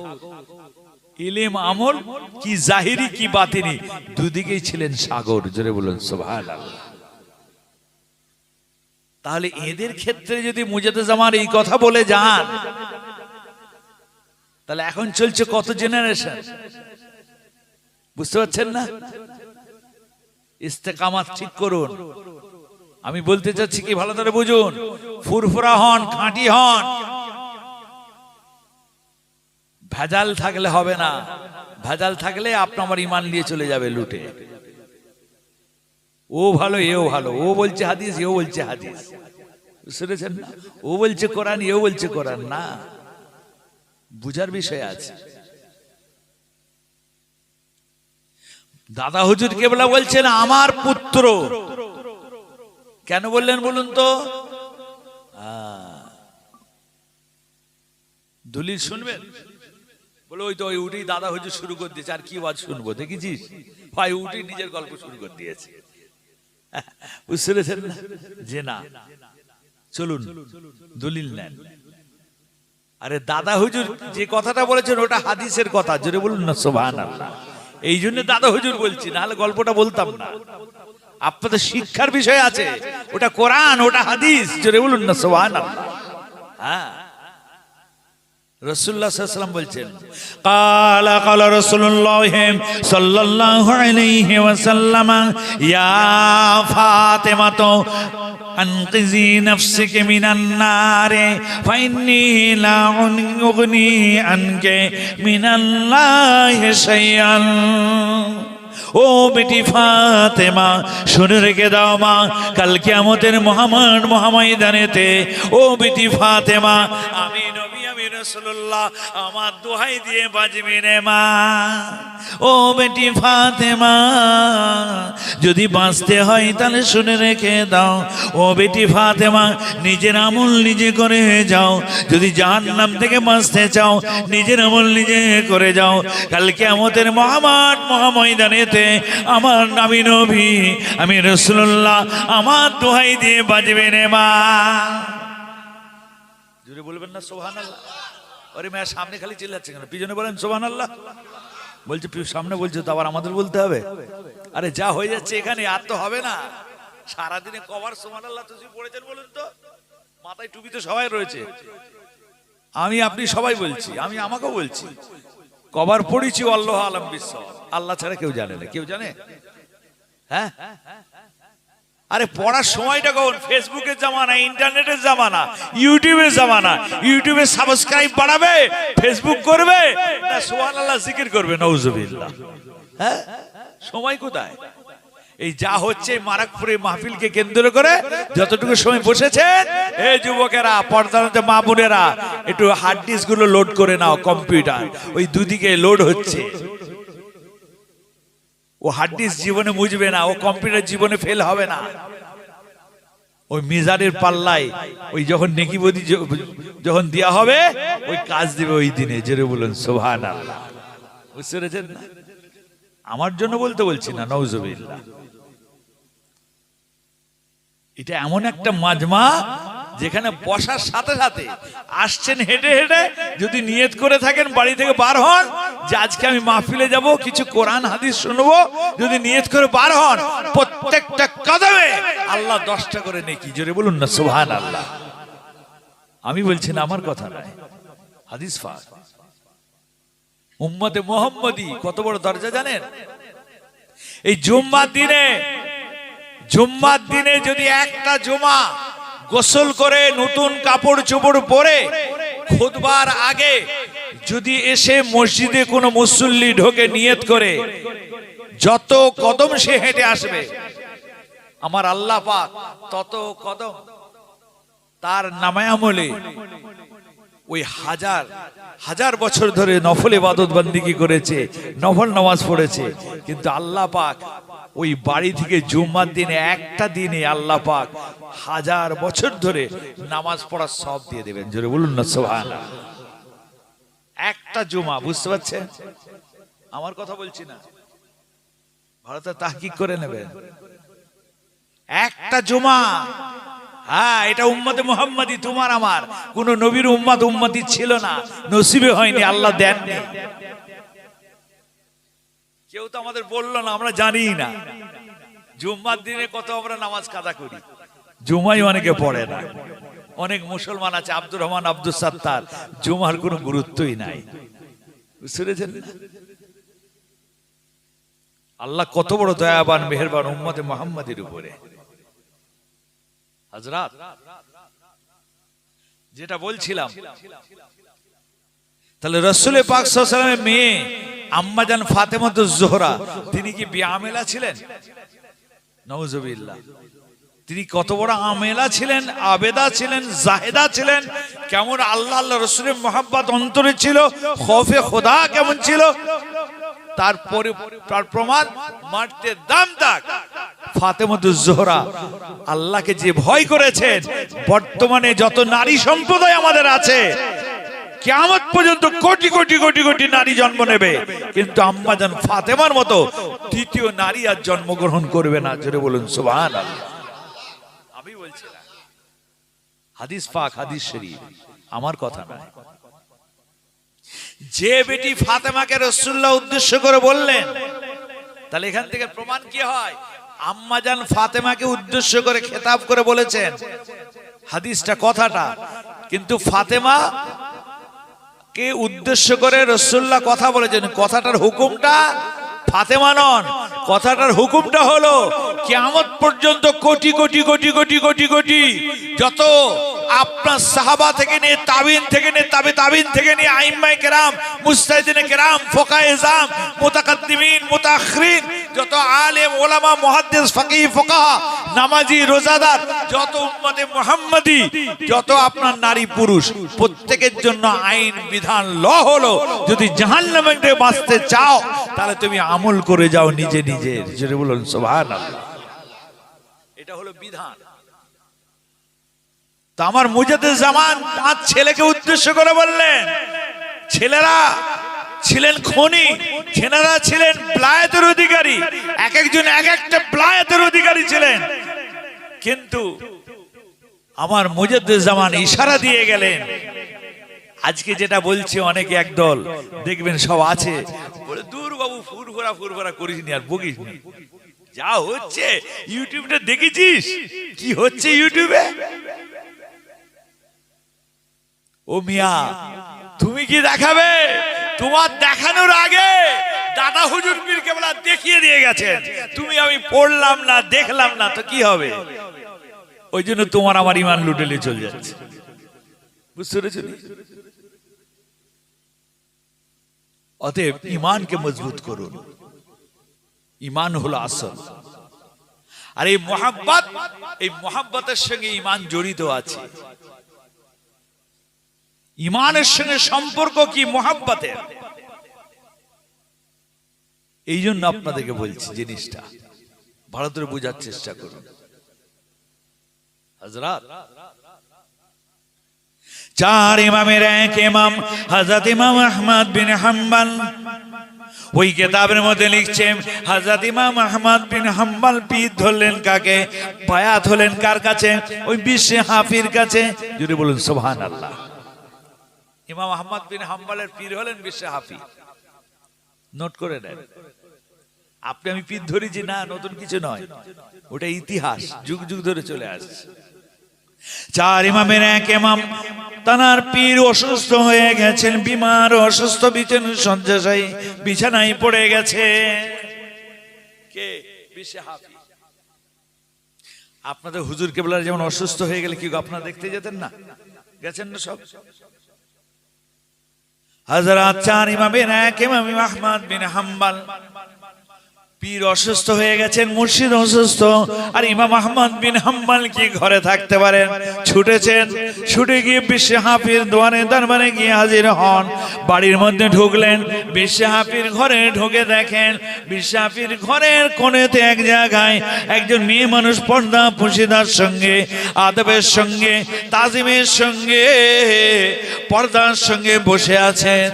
ইলম আমল কি জাহিরি কি বাতিনি, দুদিকেই ছিলেন সাগর। জোরে বলুন সুবহানাল্লাহ। তাহলে এদের ক্ষেত্রে যদি মুজাদ্দিদ জামান এই কথা বলে যান, তাহলে এখন চলছে কত জেনারেশন, বুঝতে পারছেন না? ইস্তেকামাত ঠিক করুন। আমি বলতে চাচ্ছি কি, ভালো করে বুঝুন, ফুরফুরা হন, খাঁটি হন। ভেজাল থাকলে হবে না, ভেজাল থাকলে আপনার আমার ইমান নিয়ে চলে যাবে লুটে। ও ভালো, এও ভালো, ও বলছে হাদিস, এও বলছে হাদিস, শুনেছেন না? ও বলছে কোরআন, এও বলছে কোরআন। না, বুঝার বিষয় আছে। দাদা হুজুর কেবলা বলছেন আমার পুত্র। কেন বললেন বলুন তো? দলিল শুনবেন? বলে ওই তো ওই উঠেই দাদা হুজুর শুরু করে দিয়েছে, আর কি ওয়াজ শুনবো? দেখেছিস ভাই, উঠেই নিজের গল্প শুরু করে দিয়েছে। বুঝতে যে না, চলুন দলিল নেন। আরে দাদা হুজুর যে কথাটা বলেছেন ওটা হাদিসের কথা, জোরে বলুন না সুবহানাল্লাহ। এই জন্য দাদা হুজুর বলছি, নাহলে গল্পটা বলতাম না। আপনাদের শিক্ষার বিষয় আছে, ওটা কোরআন, ওটা হাদিস, জোরে বলুন না সুবহানাল্লাহ। হ্যাঁ, রাসূলুল্লাহ সাল্লাল্লাহু আলাইহি ওয়াসাল্লাম বলছেন, কালা রাসূলুল্লাহ সাল্লাল্লাহু আলাইহি ওয়াসাল্লাম, ইয়া ফাতেমা তো আনকিজি নাফসিকা মিনান নারে ফাইন্নী লা উগনি আনকে মিনাল্লাহি শাইআন। ও বেটি ফাতেমা, শুনে রেখে দাও মা, কাল কিয়ামতের মহাময়দানেতে ও বেটি ফাতেমা, আমি নবী, আমি রাসূলুল্লাহ, আমার দোহাই দিয়ে বাজবি রে মা। ও বেটি ফাতেমা, যদি বাঁচতে হয় তাহলে শুনে রেখে দাও। ও বেটি ফাতেমা, নিজের আমল নিজে করে যাও। যদি জাহান্নাম থেকে বাঁচতে চাও, নিজের আমল নিজে করে যাও। কাল কিয়ামতের মহাময়দানেতে আমার আমি নবী, আমি রাসূলুল্লাহ, আমার দোহাই দিয়ে বাজবে রে মা। জোরে বলবেন না সুবহানাল্লাহ। আরে মেয়ে সামনে খালি চিল্লাচ্ছে কেন? পিছনে বলেন সুবহানাল্লাহ। বলছে সামনে বলছে তো আবার আমাদের বলতে হবে? আরে যা হয়ে যাচ্ছে এখানে আর তো হবে না। সারাদিনে কবার সুবহানাল্লাহ তুই পড়েছেন বলুন তো? মাথায় টুপি তো সবাই রয়েছে, আমি আপনি সবাই বলছি, আমি আমাকেও বলছি। কবার পড়েছি আল্লাহু আলাম বিসসাওয়াব, আল্লাহ ছাড়া কেউ জানে না। কেউ জানে? হ্যাঁ, আরে পড়ার সময়টা কখন? ফেসবুকের জামানা, ইন্টারনেটের জামানা, ইউটিউবের জামানা। ইউটিউবে সাবস্ক্রাইব বাড়াবে, ফেসবুক করবে না সুবহানাল্লাহ জিকির করবে? নাউজুবিল্লাহ। হ্যাঁ, সময় কোথায়? এই যা হচ্ছে মারাকপুরে মাহফিলকে কেন্দ্র করে যতটুকু সময় বসেছেন, এই যুবকেরা, পর্দাতে মা বোনেরা, একটু হার্ড ডিস্ক গুলো লোড করে নাও। কম্পিউটার ওই দুদিকে লোড হচ্ছে। ও হার্ড ডিস্ক জীবনে মুজবে না, ও কম্পিউটার জীবনে ফেল হবে না। ওই মিজানের পাল্লায় ওই যখন নেকিবদি যখন দেয়া হবে, ওই কাজ দিবে ওই দিনে। জোরে বলুন সুবহানাল্লাহ। বুঝতে পেরেছেন না? আমার জন্য বলছি না, নাউজুবিল্লাহ। এটা এমন একটা মাজমা যেখানে বসার সাথে সাথে আসছেন হেঁটে হেঁটে, যদি নিয়ত করে থাকেন বাড়ি থেকে বার হন যে আজকে আমি মাহফিলে যাব, কিছু কোরআন হাদিস শুনবো, যদি নিয়ত করে বার হন, প্রত্যেকটা কদমে আল্লাহ 10টা করে নেকি। জোরে বলুন না সুবহানাল্লাহ। আমি বলছি না, আমার কথা নয়, হাদিস পাক। উম্মতে মুহাম্মদী কত বড় দরজা জানেন? এই জুম্মার দিনে যদি একটা জুমা গোসল করে নতুন কাপড় চোপড় পরে খুতবার আগে যদি এসে মসজিদে কোনো মুসল্লি ঢোকে নিয়ত করে, যত কদম সে হেঁটে আসবে, আমার আল্লাহ পাক তত কদম তার নামায়ে আমলে ওই হাজার বছর ধরে নফল ইবাদত বন্দেগী করেছে, নফল নামাজ পড়েছে, কিন্তু আল্লাহ পাক ওই বাড়ি থেকে জুম্মার দিনে একটা দিনে আল্লাহ পাক 1000 বছর ধরে নামাজ পড়ার সওয়াব দিয়ে দেবেন। জোরে বলুন না সুবহানাল্লাহ। একটা জুমা, বুঝতে পারছেন? আমার কথা বলছি না, ভারতে তাহকিক করে নেবেন। একটা জুমা। হ্যাঁ, এটা উম্মতে মুহাম্মাদি, তোমার আমার কোন নবীর উম্মতি ছিল না, নসিবে হয়নি, আল্লাহ দেননি। কেউ তো আমাদের বললো না, আমরা জানি না। জুম্মার দিনে কত আমরা নামাজ কাজা করি, জুমাই অনেকে পড়ে না। অনেক মুসলমান আছে, আব্দুর রহমান, আব্দুল সাত্তার, জুমার কোনো গুরুত্বই নাই। বুঝছেন? আল্লাহ কত বড় দয়াবান, মেহেরবান উম্মতে মুহাম্মাদির উপরে। হযরত যেটা বলছিলাম, তাহলে রাসূল পাক সাল্লাল্লাহু আলাইহি ওয়াসাল্লামের মেয়ে আম্মাজান ফাতেমাতুজ জোহরা, তিনি কি বিআমেলা ছিলেন? নাউজুবিল্লাহ। তিনি কত বড় আমেলা ছিলেন, আবেদা ছিলেন, জাহেদা ছিলেন। কেমন আল্লাহ রাসূলের মহব্বত অন্তরে ছিল, খৌফে খোদা কেমন ছিল, তার প্রমাণ মারতে দাম তাক ফাতেমাতুজ জোহরা আল্লাহকে যে ভয় করেছেন। বর্তমানে যত নারী সম্প্রদায় আমাদের আছে, কিয়ামত পর্যন্ত কোটি কোটি কোটি কোটি নারী জন্ম নেবে, কিন্তু আম্মাজান ফাতেমার মতো দ্বিতীয় নারী আর জন্মগ্রহণ করবে না। জোরে বলুন সুবহানাল্লাহ। আমি বলছি না, হাদিস পাক, হাদিস শরীফ, আমার কথা নয়। যে বেটি ফাতেমাকে রাসূলুল্লাহ উদ্দেশ্য করে বললেন, তাহলে এখান থেকে প্রমাণ কি হয়? আম্মাজান ফাতেমাকে উদ্দেশ্য করে খেতাব করে বলেছেন হাদিসটা, কথাটা। কিন্তু ফাতেমা কে উদ্দেশ্য করে রাসূলুল্লাহ কথা বলেছেন, কথাটার হুকুমটা ফাতেমা নন, কথাটার হুকুমটা হলো কিয়ামত পর্যন্ত কোটি কোটি কোটি কোটি কোটি কোটি যত আপনার সাহাবা থেকে নিয়ে তাবিন থেকে নিয়ে তাবে তাবিন থেকে নিয়ে আইম্মায়ে কেরাম, মুজতাহিদিনে কেরাম, ফুকাহায়ে ইজম, মুতাকাদ্দিমিন, মুতাআখিরিন, যত আলেম ওলামা, মুহাদ্দিস, ফাকিহ, ফুকাহা, নামাজি, রোজাদার, যত উম্মতে মুহাম্মাদি, যত আপনার নারী পুরুষ, প্রত্যেকের জন্য আইন বিধান ল হলো, যদি জাহান্নামে থেকে বাঁচতে চাও তাহলে তুমি আমল করে যাও নিজে নিজের। জোরে বলুন সুবহানাল্লাহ। এটা হলো বিধান। তো আমার মুজাদ্দিদ জামান 5 ছেলেকে উদ্দেশ্য করে বললেন, ছেলেরা ছিলেন খনি, ছেলেরা ছিলেন ব্লায়েতের অধিকারী, এক একজন এক একটা ব্লায়েতের অধিকারী ছিলেন। কিন্তু আমার মুজাদ্দিদ জামান ইশারা দিয়ে গেলেন, আজকে যেটা বলছে অনেকে একদল দেখবেন সব আছে বলে, দূর বাবু ফুরফুরা করিস নি আর বকিস নি, যা হচ্ছে ইউটিউবটা দেখেছিস কি হচ্ছে ইউটিউবে। ও মিয়া, তুমি কি দেখাবে? তোমার দেখানোর আগে দাদা হুজুর পীর কেবলা দেখিয়ে দিয়ে গেছেন, তুমি আমি পড়লাম না, দেখলাম না, তো কি হবে? ওই জন্য তোমার আমার ইমান লুটেলে চলে যাচ্ছে। বুঝতে পেরেছো? অতএব ইমানকে মজবুত করুন, ইমান হলো আসল। আর এই মুহাব্বত, এই মুহাব্বতের সঙ্গে ইমান জড়িত আছে। ইমানের সঙ্গে সম্পর্ক কি মুহাব্বতের। এই জন্য আপনাদেরকে বলছি জিনিসটা ভালো করে বোঝার চেষ্টা করুন। হযরত 4 ইমামের এক ইমাম হযরত ইমাম আহমদ বিন হাম্বল, ওই কিতাবের মধ্যে লিখছেন হযরত ইমাম আহমদ বিন হাম্বল পীর ধরলেন কাকে? বায়াত হলেন কার কাছে? ওই বিশ্ব হাফির কাছে। যদি বলুন সুবহানাল্লাহ। ইমাম আহমদ বিন হাম্বলের পীর হলেন বিশ্ব হাফি। নোট করে নেন। আপনি আমি পীর ধরেছি না, নতুন কিছু নয়, ওটা ইতিহাস, যুগ যুগ ধরে চলে আসছে। 4 ইমামের এক ইমাম, তানার পীর অসুস্থ হয়ে গেছেন, বিমার, অসুস্থ, শয্যাশায়ী, বিছানায় পড়ে গেছে। কে? বিশ্ব হাফি। আপনাদের হুজুর কেবলার যেমন অসুস্থ হয়ে গেলে কি আপনারা দেখতে যেতেন না? গেছেন না সব? হযরত 4 ইমামের এক ইমাম আহমদ বিন হাম্বল, পীর অসুস্থ হয়ে গেছেন, মুর্শিদ অসুস্থ, আর ইমাম আহমদ বিন হাম্বল কি ঘরে থাকতে পারেন? ছুটেছেন, ছুটে গিয়ে বিশ্ব হাফির দোয়ারে দরবারে গিয়ে হাজির হন। বাড়ির মধ্যে ঢুকলেন, বিশ্ব হাফির ঘরে ঢুকে দেখেন বিশ্ব হাফির ঘরের কোণেতে এক জায়গায় একজন মেয়ে মানুষ পর্দা পুশিদার সঙ্গে, আদবের সঙ্গে, তাজিমের সঙ্গে, পর্দার সঙ্গে বসে আছেন।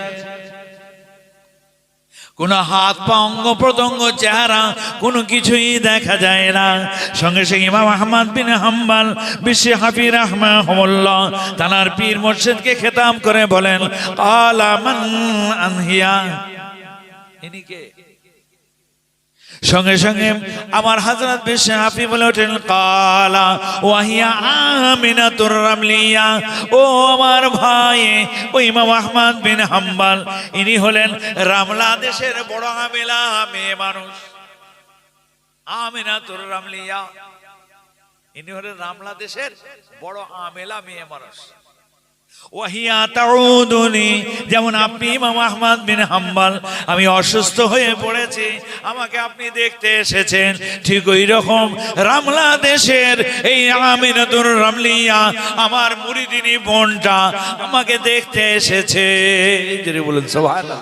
কোন হাত পা অঙ্গ প্রত্যঙ্গ চেহারা কোনো কিছুই দেখা যায় না। সঙ্গে সঙ্গে ইমাম আহমদ বিন হাম্বল বিশ্ব হাফি রাহমাহুল্লাহ তানার পীর মুর্শিদকে খেতাব করে বলেন, ক্বালা মান আনহিয়া, ইনি কে? সঙ্গে সঙ্গে আমার হযরত বিশ্ব হাফি বলে ওঠেন, ক্বালা ওয়াহিয়া আমিনাতুর রামলিয়া। ও আমার ভাই, ও ইমাম আহমদ বিন হাম্বল, ইনি হলেন রামলা দেশের বড় আমেলা মেয়ে মানুষ। আমিনাতুর রামলিয়া, ইনি হলেন রামলা দেশের বড় আমেলা মেয়ে মানুষ। ওয়াহিয়া তাউদুনি, যেমন আপনি ইমাম আহমদ বিন হাম্বল, আমি অসুস্থ হয়ে পড়েছি, আমাকে আপনি দেখতে এসেছেন, ঠিক ওই রকম রামলা দেশের এই আমিনাতুর রামলিয়া আমার মুরিদিনী বোনটা আমাকে দেখতে এসেছে। যদি বলুন সুবহানাল্লাহ,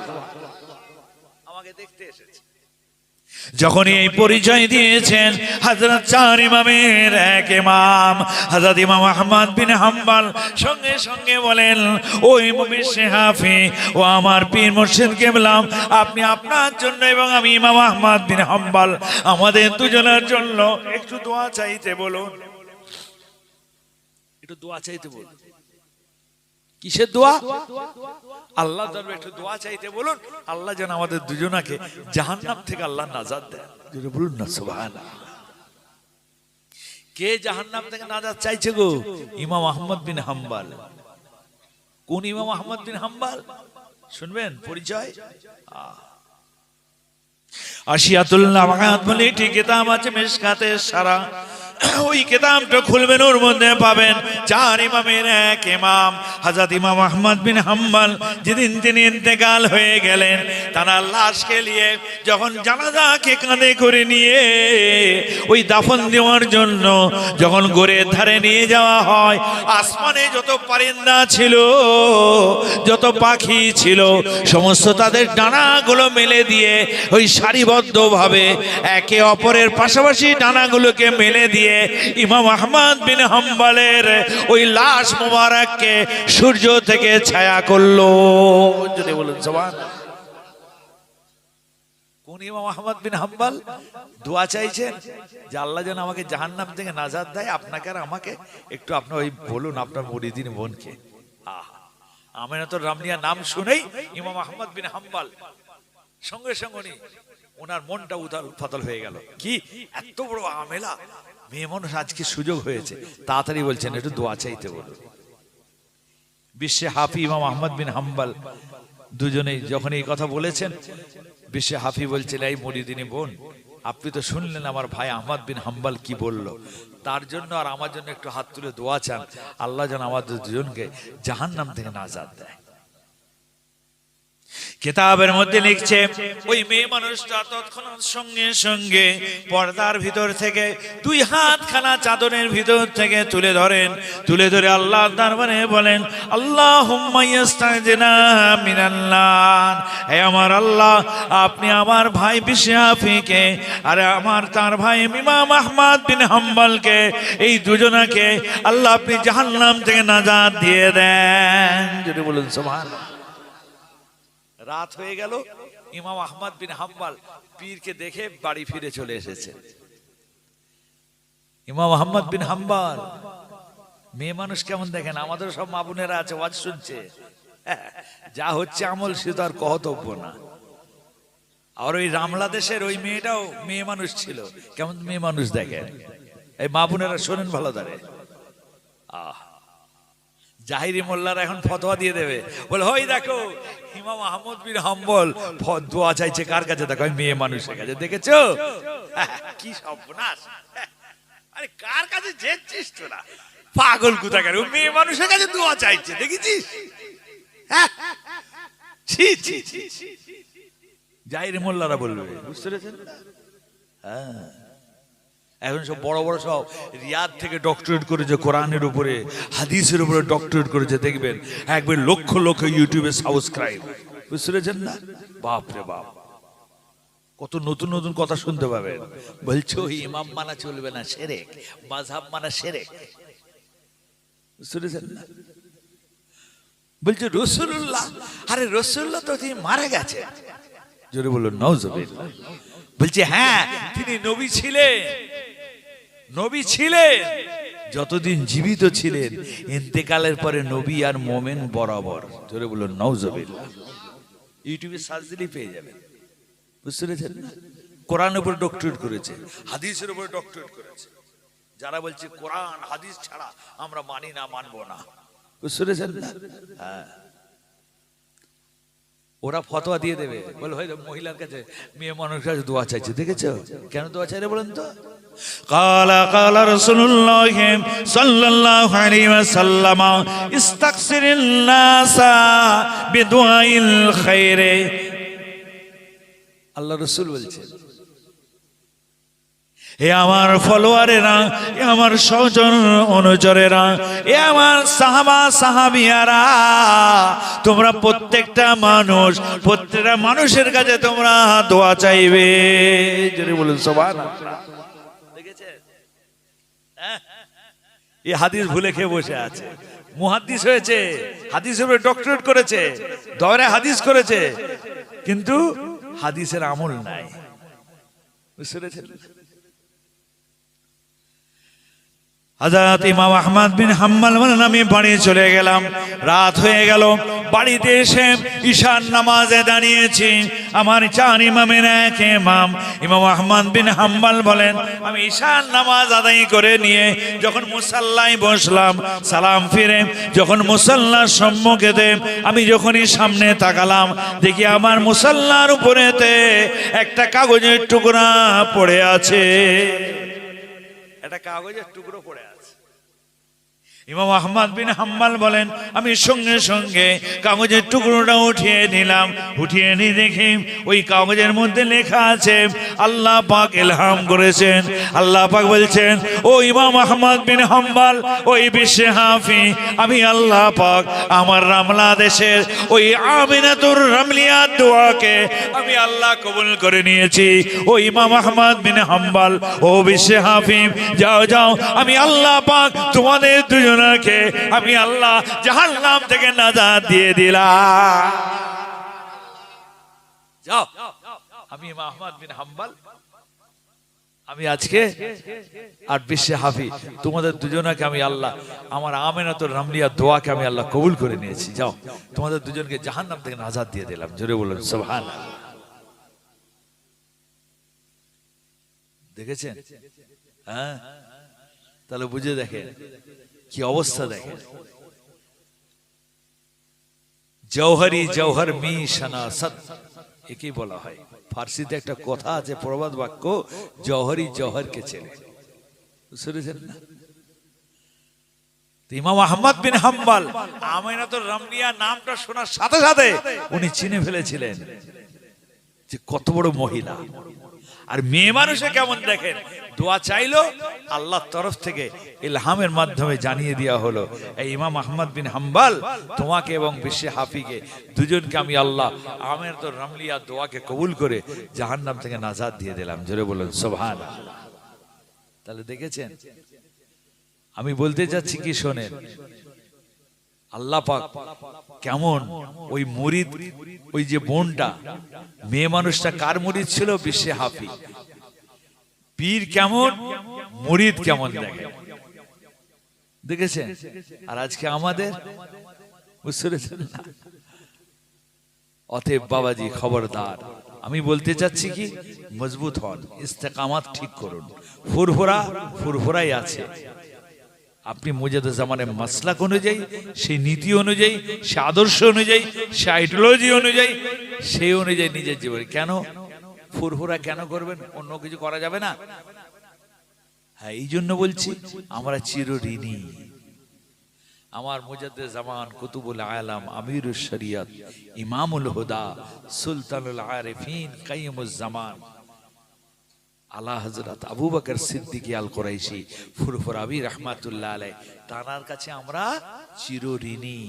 আমাকে দেখতে এসেছে। যখন এই পরিচয় দিয়েছেন হযরত 4 ইমামের এক ইমাম হযরত ইমাম আহমদ বিন হাম্বল সঙ্গে সঙ্গে বলেন, ওই বিশ্ব হাফি, ও আমার পীর মুর্শিদ কেবলা, আপনি আপনার জন্য এবং আমি ইমাম আহমদ বিন হাম্বল আমাদের দুজনের জন্য একটু দোয়া চাইতে বলুন, একটু দোয়া চাইতে বলুন। কিসের দোয়া? আল্লাহ দরবারে একটু দোয়া চাইতে বলুন, আল্লাহ যেন আমাদের দুজনাকে জাহান্নাম থেকে আল্লাহ নাজাত দেয়। যদি বলুন না সুবহানাল্লাহ। কে জাহান্নাম থেকে নাজাত চাইছে গো? ইমাম আহমদ বিন হাম্বল। কোন ইমাম আহমদ বিন হাম্বল? শুনবেন পরিচয়? আশিয়াতুল নাওয়াত বলে একটি কিতাব আছে মিশকাতে সারা, ওই কিতাবটা খুলবেন, ওর মধ্যে পাবেন চার ইমামের এক ইমাম হযরত ইমাম আহমদ বিন হাম্বল। যেদিন তিনি ইন্তেকাল হয়ে গেলেন, তারা লাশকে নিয়ে যখন জানাজাকে কাঁধে করে নিয়ে ওই দাফন দেওয়ার জন্য যখন গোরের ধারে নিয়ে যাওয়া হয়, আসমানে যত পরিন্দা ছিল, যত পাখি ছিল, সমস্ত তাদের ডানাগুলো মেলে দিয়ে ওই সারিবদ্ধভাবে একে অপরের পাশাপাশি ডানাগুলোকে মেলে দিয়ে ইমাম আহমদ বিন হাম্বলের ওই লাশ মোবারককে সূর্য থেকে ছায়া করলো। যদি বলুন সুবহানাল্লাহ। কোন ইমাম আহমদ বিন হাম্বল দোয়া চাইছেন যে আল্লাহ যেন আমাকে জাহান্নাম থেকে নাজাত দেয়? আপনাকে আর আমাকে একটু আপনি ওই বলুন আপনার মুরিদিন বোনকে। আমিনাতুর রামনিয়া নাম শুনেই ইমাম আহমদ বিন হাম্বল সঙ্গে সঙ্গে ওনার মনটা উথাল পাতাল হয়ে গেল। কি এত বড় আমেলা, মেয়ে মানুষ আজকে সুযোগ হয়েছে, তাড়াতাড়ি বলছেন একটু দোয়া চাইতে বলুন। বিশ্বে হাফি ইমাম আহমদ বিন হাম্বল দুজনেই যখন এই কথা বলেছেন, বিশ্বে হাফি বলছেন, এই মুরিদিনী বোন, আপনি তো শুনলেন আমার ভাই আহমদ বিন হাম্বল কি বলল, তার জন্য আর আমার জন্য একটু হাত তুলে দোয়া চান, আল্লাহ যেন আমাদের দুজনকে জাহান্নাম থেকে নাজাত দেয়। কিতাবের মধ্যে লিখছে, ওই মেয়ে মানুষটা তৎক্ষণাৎ সঙ্গে সঙ্গে পর্দার ভিতর থেকে দুই হাতখানা চাদরের ভিতর থেকে তুলে ধরেন, তুলে ধরে আল্লাহ দরবারে বলেন, আল্লাহুম্মা ইস্তাজিনা মিনান নার, হে আমার আল্লাহ, আপনি আমার ভাই বিশ্বে হাফিকে আর আমার তার ভাই ইমাম আহমদ বিন হাম্বলকে, এই দুজনাকে আল্লাহ আপনি জাহান্নাম থেকে নাজাত দিয়ে দেন। যদি বলুন সুবহানাল্লাহ। রাত হয়ে গেল, ইমাম আহমদ বিন হাম্বল পীরকে দেখে বাড়ি ফিরে চলে এসেছে। ইমাম আহমদ বিন হাম্বল মেয়ে মানুষ কেমন দেখেন, আমাদের সব মা বোনেরা আছে ওয়াজ শুনছে, যা হচ্ছে আমল সে তো আর কহতব্য না। আর ওই রামলা দেশের ওই মেয়েটাও মেয়ে মানুষ ছিল, কেমন মেয়ে মানুষ দেখেন, এই মা বোনেরা শোনেন ভালো ধরে। জাহিরি মোল্লারা এখন ফতোয়া দিয়ে দেবে, বলে ওই দেখো ইমাম আহমদ বিন হাম্বল দোয়া চাইছে কার কাছে? দেখো মেয়ে মানুষের কাছে। দেখেছো কি সর্বনাশ! আরে কার কাছে যেছিস তোরা, পাগল কোথাকার, মেয়ে মানুষের কাছে দোয়া চাইছে, দেখেছিস? জাহিরি মোল্লারা বলবে, বুঝতে পেরেছেন? হ্যাঁ, এখন সব বড় বড় সব রিয়াদ থেকে ডক্টরেট করেছে, কোরআনের উপরে হাদিসের উপরে ডক্টরেট করেছে, দেখবেন একবার লক্ষ লক্ষ ইউটিউবে সাবস্ক্রাইব, বুঝতে পেরেছেন না? বাপ রে বাপ, কত নতুন নতুন কথা শুনতে পাবেন। বলছো ইমাম মানা চলবে না, শিরক, মাযহাব মানা শিরক, বুঝতে পেরেছেন না? বলছো রাসূলুল্লাহ, আরে রাসূলুল্লাহ তো তিনি মারা গেছে। জোরে বলুন নাউজুবিল্লাহ। বলছে হ্যাঁ, তিনি নবী ছিলেন, নবী ছিলেন, যতদিন জীবিত ছিলেন, ইন্তেকালের পরে নবী আর মোমেন বরাবর। জোরে বলুন নাউজুবিল্লাহ। ইউটিউবে সার্চ দিলেই পেয়ে যাবেন, বুঝতে পেরেছেন? কোরআনের উপর ডক্টরেট করেছে, হাদিসের উপর ডক্টরেট করেছে। যারা বলছে কোরআন হাদিস ছাড়া আমরা মানি না, মানবো না, বুঝতে পেরেছেন না? হ্যাঁ, ওরা ফতোয়া দিয়ে দেবে, বলে হয় মহিলার কাছে মেয়ে মানুষের কাছে দোয়া চাইছে। দেখেছো কেন দোয়া চাইলে বলেন তো? قال رسول الله صلى الله عليه وسلم استكثر الناس بدعاء الخير। আল্লাহ রাসূল বলছেন, এ আমার ফলোয়ারেরা, এ আমার সহচর অনুচরেরা, এ আমার সাহাবা সাহাবিয়ারা, তোমরা প্রত্যেকটা মানুষের কাছে তোমরা দোয়া চাইবে। যদি বলুন সুবহানাল্লাহ। দেখেছেন এই হাদিস ভুলে খেয়ে বসে আছে, মুহাদ্দিস হয়েছে, হাদিসের উপরে ডক্টরেট করেছে, দওরে হাদিস করেছে, কিন্তু হাদিসের আমল নাই, বুঝতে পেরেছেন? হযরত ইমাম আহমদ বিন হাম্বল বলেন আমি বাড়ি চলে গেলাম, রাত হয়ে গেল। বাড়িতে এসে ঈশার নামাজে দাঁড়িয়েছি। আমার চার ইমামের এক ইমাম ইমাম আহমদ বিন হাম্বল বলেন আমি ঈশার নামাজ আদায় করে নিয়ে যখন মুসাল্লায় বসলাম, সালাম ফিরে যখন মুসাল্লার সম্মুখেতে আমি যখনই সামনে তাকালাম, দেখি আমার মুসাল্লার উপরেতে একটা কাগজের টুকরা পড়ে আছে। একটা কাগজের টুকরো পড়ে আছে। ইমাম আহমদ বিন হাম্বল বলেন আমি সঙ্গে সঙ্গে কাগজের টুকরোটা উঠিয়ে নিলাম। উঠিয়ে নিয়ে দেখি ওই কাগজের মধ্যে লেখা আছে, আল্লাহ পাক ইলহাম করেছেন। আল্লাহ পাক বলছেন, ও ইমাম আহমদ বিন হাম্বল, ওই বিশ্বে হাফি আমি আল্লাহ পাক আমার রামলা দেশের ওই আমিনাতুর রামলিয়া দোয়াকে আমি আল্লাহ কবুল করে নিয়েছি। ও ইমাম আহমদ বিন হাম্বল, ও বিশ্বে হাফি, যাও যাও, আমি আল্লাহ পাক তোমাদের দুজনকে আমি আল্লাহ জাহান্নাম থেকে নাজাত দিয়ে দিলাম। যাও, আমি ইমাম আহমদ বিন হাম্বল, আমি আজকে আর বিশ্বে হাফি তোমাদের দুজনকে আমি আল্লাহ আমার আমিনাতুর রামলিয়া দোয়াকে আমি আল্লাহ কবুল করে নিয়েছি। যাও, তোমাদের দুজনকে জাহান্নাম থেকে নাজাত দিয়ে দিলাম। জোরে বলুন সুবহানাল্লাহ। দেখেছেন? হ্যাঁ, তাহলে বুঝে দেখেন কি অবস্থা। দেখেন, জওহরি জওহর মি শানাসাত, একই বলা হয়। ফার্সিতে একটা কথা আছে, প্রবাদ বাক্য, জওহরি জওহরকে চেনে। শুনেছেন না? ইমাম আহমদ বিন হাম্বল আমিনাতুর রামলিয়া নামটা শোনার সাথে সাথে উনি চিনে ফেলেছিলেন যে কত বড় মহিলা। আর মেয়ে মানুষে কেমন দেখেন, দোয়া চাইলো, আল্লাহর তরফ থেকে ইলহামের মাধ্যমে জানিয়ে দেওয়া হলো, এই ইমাম আহমদ বিন হাম্বল তোমাকে এবং বিশ্বে হাফিকে দুজনকে আমি আল্লাহ আমিনাতুর রামলিয়া দোয়াকে কবুল করে জাহান্নাম থেকে নাজাত দিয়ে দিলাম। জোরে বলুন সুবহানাল্লাহ। তাহলে দেখেছেন, আমি বলতে যাচ্ছি কি শোনেন, আল্লাহ পাক কেমন ওই মুরিদ, ওই যে বোনটা মেয়ে মানুষটা কার মুরিদ ছিল? বিশ্বে হাফি। পীর কেমন, মুরিদ কেমন, দেখেন, দেখেছেন? আর আজকে আমাদের বুঝতে না। অতএব বাবাজি খবরদার, আমি বলতে চাচ্ছি কি, মজবুত হন, ইস্তেকামাত ঠিক করুন। ফুরফুরাই আছে। আপনি মুজাদ্দিদ জামানের মাসলাক অনুযায়ী, সেই নীতি অনুযায়ী, সে আদর্শ অনুযায়ী, সে আইডিওলজি অনুযায়ী, সেই অনুযায়ী নিজের জীবনে কেন ফুরফুরা কেন করবেন? অন্য কিছু করা যাবে না? হ্যাঁ, এই জন্য বলছি আমরা চিরঋণী। আমার মুজাদ্দিদ জামান, কুতুবুল আলাম, আমিরুশ শরিয়ত, ইমামুল হুদা, সুলতানুল আরিফিন, কাইয়ুমুজ জামান, আলা হযরত আবু বকর সিদ্দিক আল কুরাইশি ফুরফুরাবি রাহমাতুল্লাহ আলাইহি, তার কাছে আমরা চিরঋণী।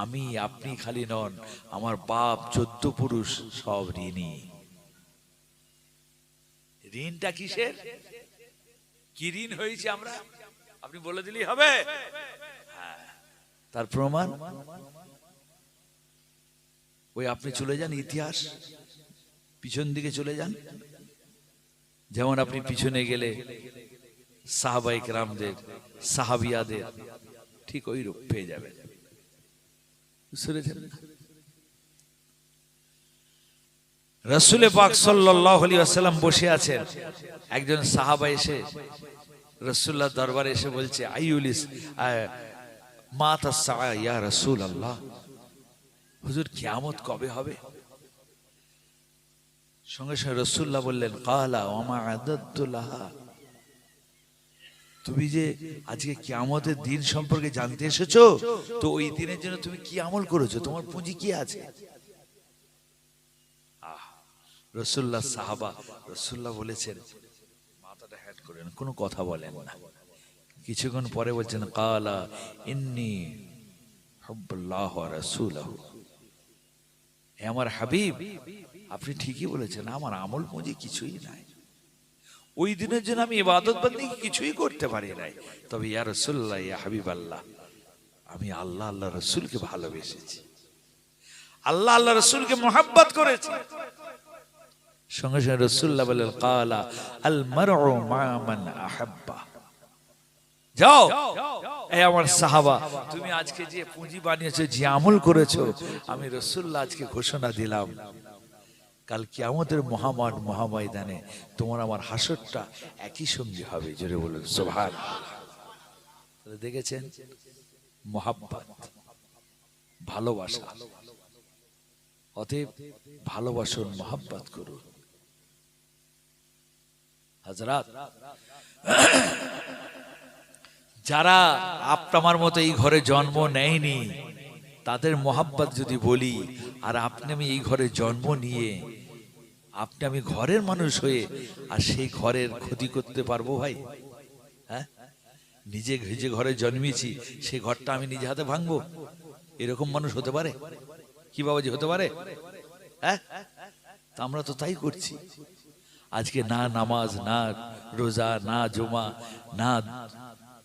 আমি আপনি খালি নন, আমার বাপ 14 পুরুষ সব ঋণী। ঋণটা কিসের? কি ঋণ হয়েছে আমরা? আপনি বলে দিলেই হবে? তার প্রমাণ ওই আপনি চলে যান ইতিহাস, পিছন দিকে চলে যান। যেমন আপনি পিছনে গেলে সাহাবায়ে কেরামদের, সাহাবিয়াদের ঠিক ওই রূপ পেয়ে যাবেন। শুনেছেন? রাসূল পাক সাল্লাল্লাহু আলাইহি ওয়াসাল্লাম বসে আছেন, একজন সাহাবা এসে রাসূলুল্লাহ দরবারে এসে বলছে, আইউলিস মাতা সাআ ইয়া রাসূলুল্লাহ, হুজুর কিয়ামত কবে হবে? সঙ্গে সঙ্গে রাসূলুল্লাহ বললেন, কালা ওয়া মা আদাদতু লাহা, তুমি যে আজকে কিয়ামতের দিন সম্পর্কে জানতে এসেছো, তো ওই দিনের জন্য তুমি কি আমল করেছো? তোমার পুঁজি কি আছে? রাসূলুল্লাহ সাহাবা, রাসূলুল্লাহ বলেছেন, মাথাটা হেড করেন, কোনো কথা বলেন না। কিছুক্ষণ পরে বলছেন, কালা ইন্নী হুব্বুল্লাহ ওয়া রাসূলুহু, হে আমার হাবিব, আপনি ঠিকই বলেছেন, আমার আমল পুঁজি কিছুই নাই। ওই দিনের জন্য আমি ইবাদত বন্দেগী কিছুই করতে পারি নাই। তবে ইয়া রাসূলুল্লাহ, ইয়া হাবিবাল্লাহ, আমি আল্লাহ আল্লাহ রাসূলকে ভালোবেসেছি, আল্লাহ আল্লাহ রাসূলকে মহব্বত করেছি। সঙ্গে সঙ্গে রাসূলুল্লাহ বললেন, কালা আল মারউ মা মান আহাব্বা, যাও, এই আমার সাহাবা, তুমি আজকে যে পুঁজি বানিয়েছো, যে আমল করেছো, আমি রাসূলুল্লাহ আজকে ঘোষণা দিলাম, কাল কিয়ামতের মহামাঠ মহাময়দানে তোমার আমার হাসরটা একই সঙ্গে হবে। জোরে বলুন সুবহানাল্লাহ। দেখেছেন, মহাব্বত, ভালোবাসা। অতএব ভালোবাসুন, মহাব্বত করুন। হযরত, যারা আপনার মতো এই ঘরে জন্ম নেয়নি, তাদের মহাব্বত যদি বলি, আর আপনি আমি এই ঘরে জন্ম নিয়ে আপনি আমি ঘরের মানুষ হয়ে আর সেই ঘরের ক্ষতি করতে পারবো ভাই? হ্যাঁ, নিজে যে ঘরে জন্মেছি সেই ঘরটা আমি নিজে হাতে ভাঙবো? এরকম মানুষ হতে পারে কি বাবাজি? হতে পারে? হ্যাঁ, তা আমরা তো তাই করছি। আজকে না নামাজ, না রোজা, না জুমা, না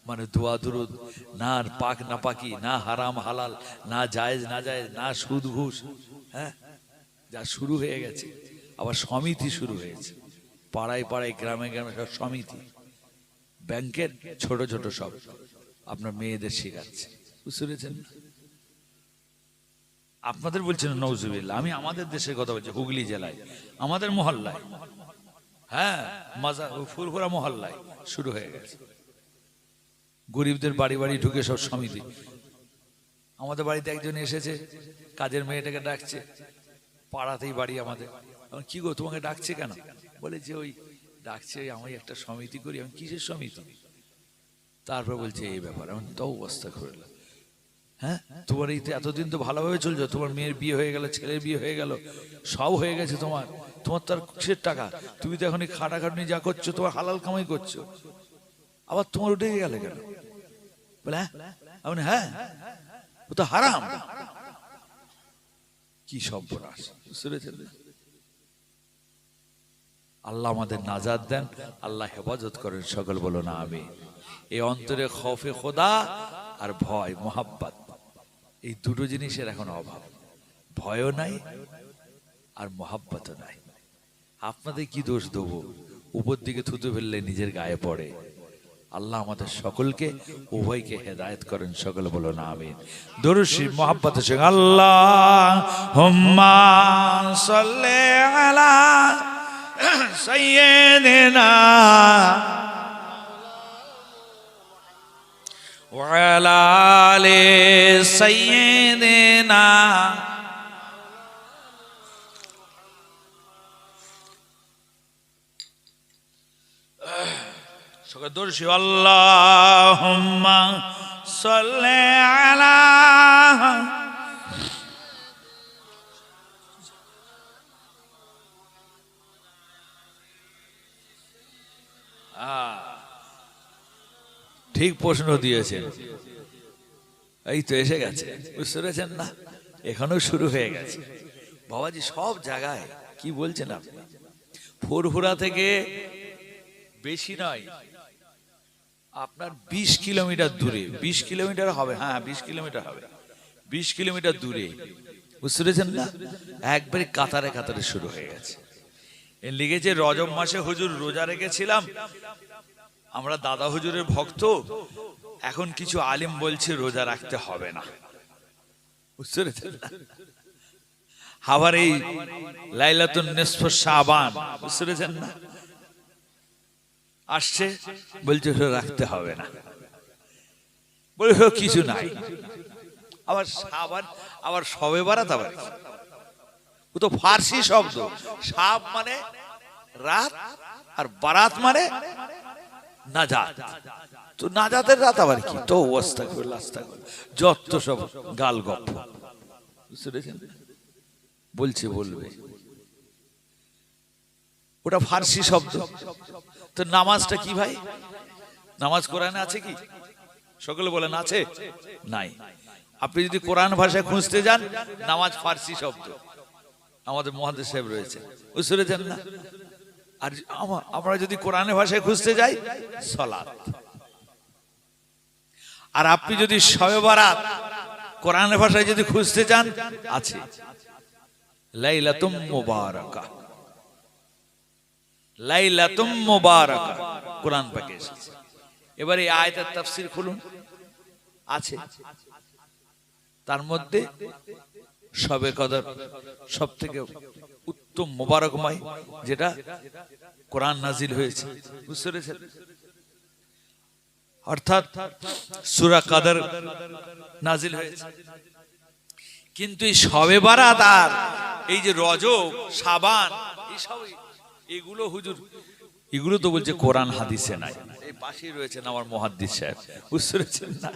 মানে দোয়া দুরুদ, না পাক না পাকি, না হারাম হালাল, না জায়েজ না জায়েজ, না সুদ ঘুষ। হ্যাঁ, যা শুরু হয়ে গেছে। আবার সমিতি শুরু হয়েছে, পাড়ায় পাড়ায়, গ্রামে গ্রামে সব সমিতি, ব্যাংকের ছোট ছোট সব আপনার মেয়েদের শেখাচ্ছে। বুঝতে পেরেছেন? আপনাদের বলছেন নওজুবিল্লাহ, আমি আমাদের দেশের কথা বলছি। হুগলি জেলায় আমাদের মহল্লায়, হ্যাঁ, ফুরফুরা মহল্লায় শুরু হয়ে গেছে। গরিবদের বাড়ি বাড়ি ঢুকে সব সমিতি। আমাদের বাড়িতে একজন এসেছে, কাজের মেয়েটাকে ডাকছে, পাড়াতেই বাড়ি আমাদের। কি গো, তোমাকে ডাকছে কেন? বলে যে ওই ডাকছে, আমি একটা সমিতি করি। আমি কিসের সমিতি? তারপর বলছে এই ব্যাপার। আমি তো অবস্থা করলাম। হ্যাঁ, তোমার এই এতদিন তো ভালোভাবে চলছো, তোমার মেয়ের বিয়ে হয়ে গেল, ছেলের বিয়ে হয়ে গেল, সব হয়ে গেছে, তোমার তার কিসের টাকা? তুমি তো এখন খাটাখাটনি যা করছো, তোমার হালাল কামাই করছো, আবার তোমার উঠে গেল কেন? বলে হ্যাঁ, ও তো হারাম। কি সর্বনাশ! আল্লাহ আমাদের নাজাত দেন, আল্লাহ হেফাজত করেন। সকল বলো না আমিন। এই অন্তরে খৌফে খোদা আর ভয়, মোহাব্বত, এই দুটো জিনিসের এখন অভাব। ভয়ও নাই আর মোহাব্বতও নাই। আপনাদের কি দোষ দেবো? উপর দিকে থুতু ফেললে নিজের গায়ে পড়ে। আল্লাহ আমাদের সকলকে, উভয়কে হেদায়েত করেন। সকলে বলো না আমিন। দরুদ শরীফ মোহাব্বতের সঙ্গে আল্লাহুম্মা সাল্লি আলা সাইয়্যিদিনা ওয়া আলা আলি সাইয়্যিদিনা। দরুদ শরীফ আল্লাহুম্মা সাল্লি আলা ঠিক প্রশ্ন দিয়েছেন, এই তো এসে গেছে। বুঝতে পেরেছেন না? এখনো শুরু হয়ে গেছে বাবাজি, সব জায়গায়। কি বলছেন আপনি? ফুরফুরা থেকে বেশি নয়, আপনার 20 কিলোমিটার দূরে, 20 কিলোমিটার হবে, হ্যাঁ 20 কিলোমিটার হবে, 20 কিলোমিটার দূরে। বুঝতে পেরেছেন না? একবারে কাতারে কাতারে শুরু হয়ে গেছে। এর লিখেছে রজব মাসে হুজুর রোজা রেখেছিলাম, আমরা দাদা হুজুরের ভক্ত, এখন কিছু আলিম বলছে রোজা রাখতে হবে না। বুঝতে পেরেছেন? আবার এই লাইলাতুন নিসফ শাবান, বুঝতে পেরেছেন না, আসছে, বলছে রাখতে হবে না, বলে কিছু নাই। আবার শাবান, আবার শবে বারাত, আবার ও তো ফার্সি শব্দ। শাব মানে রাত, আর বারাত মানে নাজাত। তো নাজাতের রাত আবার কি? তো অবস্থা করল, যত সব গাল গপ্প। বুঝতে পেরেছেন? বলছে বলবে, ওটা ফার্সি শব্দ। তো নামাজটা কি ভাই? নামাজ কোরআনে আছে কি? সকলে বলেন আছে? নাই। আপনি যদি কোরআন ভাষায় খুঁজতে যান, নামাজ ফার্সি শব্দ। আমাদের মুহাদ্দিস সাহেব রয়েছে, বুঝতে পেরেছেন না? আর আমরা যদি কোরআনের ভাষায় খুঁজতে যাই, সালাত। আর আপনি যদি শবে বারাত কোরআনের ভাষায় যদি খুঁজতে চান, আছে লাইলাতুম মুবারাকা। লাইলাতুম মুবারাকা কোরআন পাকে এসেছে। এবারে এই আয়াতের তাফসীর খুলুন, আছে তার মধ্যে সবে কদর সব থেকে উত্তম মোবারকময় যেটা কোরআন নাজিল হয়েছে, বুঝতে পেরেছেন? অর্থাৎ সূরা কদর নাজিল হয়েছে। কিন্তু এই শবে বারাত আর এই যে রজব, শাবান, এগুলো হুজুর, এগুলো তো বলছে কোরআন হাদিসে নাই। এই পাশেই রয়েছেন আমার মুহাদ্দিস সাহেব, বুঝতে পেরেছেন না?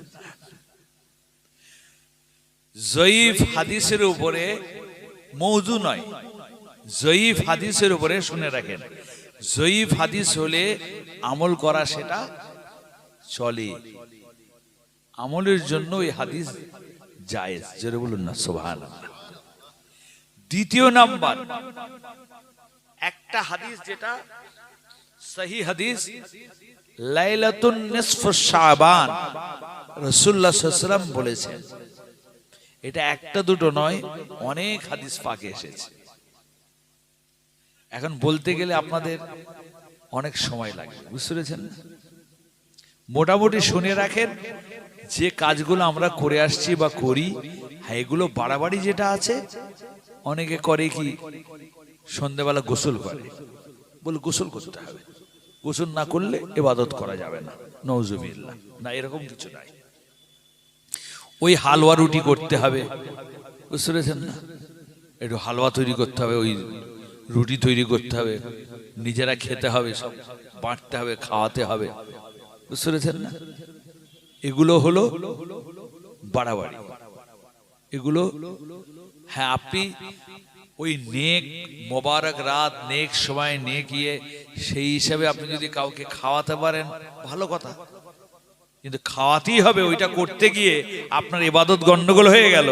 জয়ীফ হাদিসের উপরে, মওযু নয়, জয়ীফ হাদিসের উপরে শুনে রাখেন, জয়ীফ হাদিস হলে আমল করা সেটা চলে, আমলের জন্য এই হাদিস জায়েজ। জোরে বলুন না সুবহানাল্লাহ। দ্বিতীয় নাম্বার, একটা হাদিস যেটা সহি হাদিস, লাইলাতুন নিসফ শাবান রাসূলুল্লাহ সাল্লাল্লাহু আলাইহি ওয়াসাল্লাম বলেছেন। এটা একটা দুটো নয়, অনেক হাদিস পাকে এসেছে। এখন বলতে গেলে আপনাদের অনেক সময় লাগে, বুঝতে পেরেছেন? মোটামুটি শুনে রাখেন, যে কাজগুলো আমরা করে আসছি বা করি, হ্যাঁ এগুলো বাড়াবাড়ি যেটা আছে, অনেকে করে কি সন্ধ্যাবেলা গোসল করে, বলে গোসল করতে হবে, গোসল না করলে ইবাদত করা যাবে না, নাউজুবিল্লাহ। না, এরকম কিছু নাই। ওই হালুয়া রুটি করতে হবে, বুঝতে পেরেছেন না? একটু হালুয়া তৈরি করতে হবে, ওই রুটি তৈরি করতে হবে, নিজেরা খেতে হবে, সব বাঁটতে হবে, খাওয়াতে হবে, বুঝতে পেরেছেন না? এগুলো হলো বাড়াবাড়ি, এগুলো। হ্যাঁ, আপনি ওই নেক মোবারক রাত, নেক সময়, নেক ইয়ে, সেই হিসাবে আপনি যদি কাউকে খাওয়াতে পারেন ভালো কথা, কিন্তু খাওয়াতেই হবে। ওইটা করতে গিয়ে আপনার ইবাদত গন্ডগোল হয়ে গেল,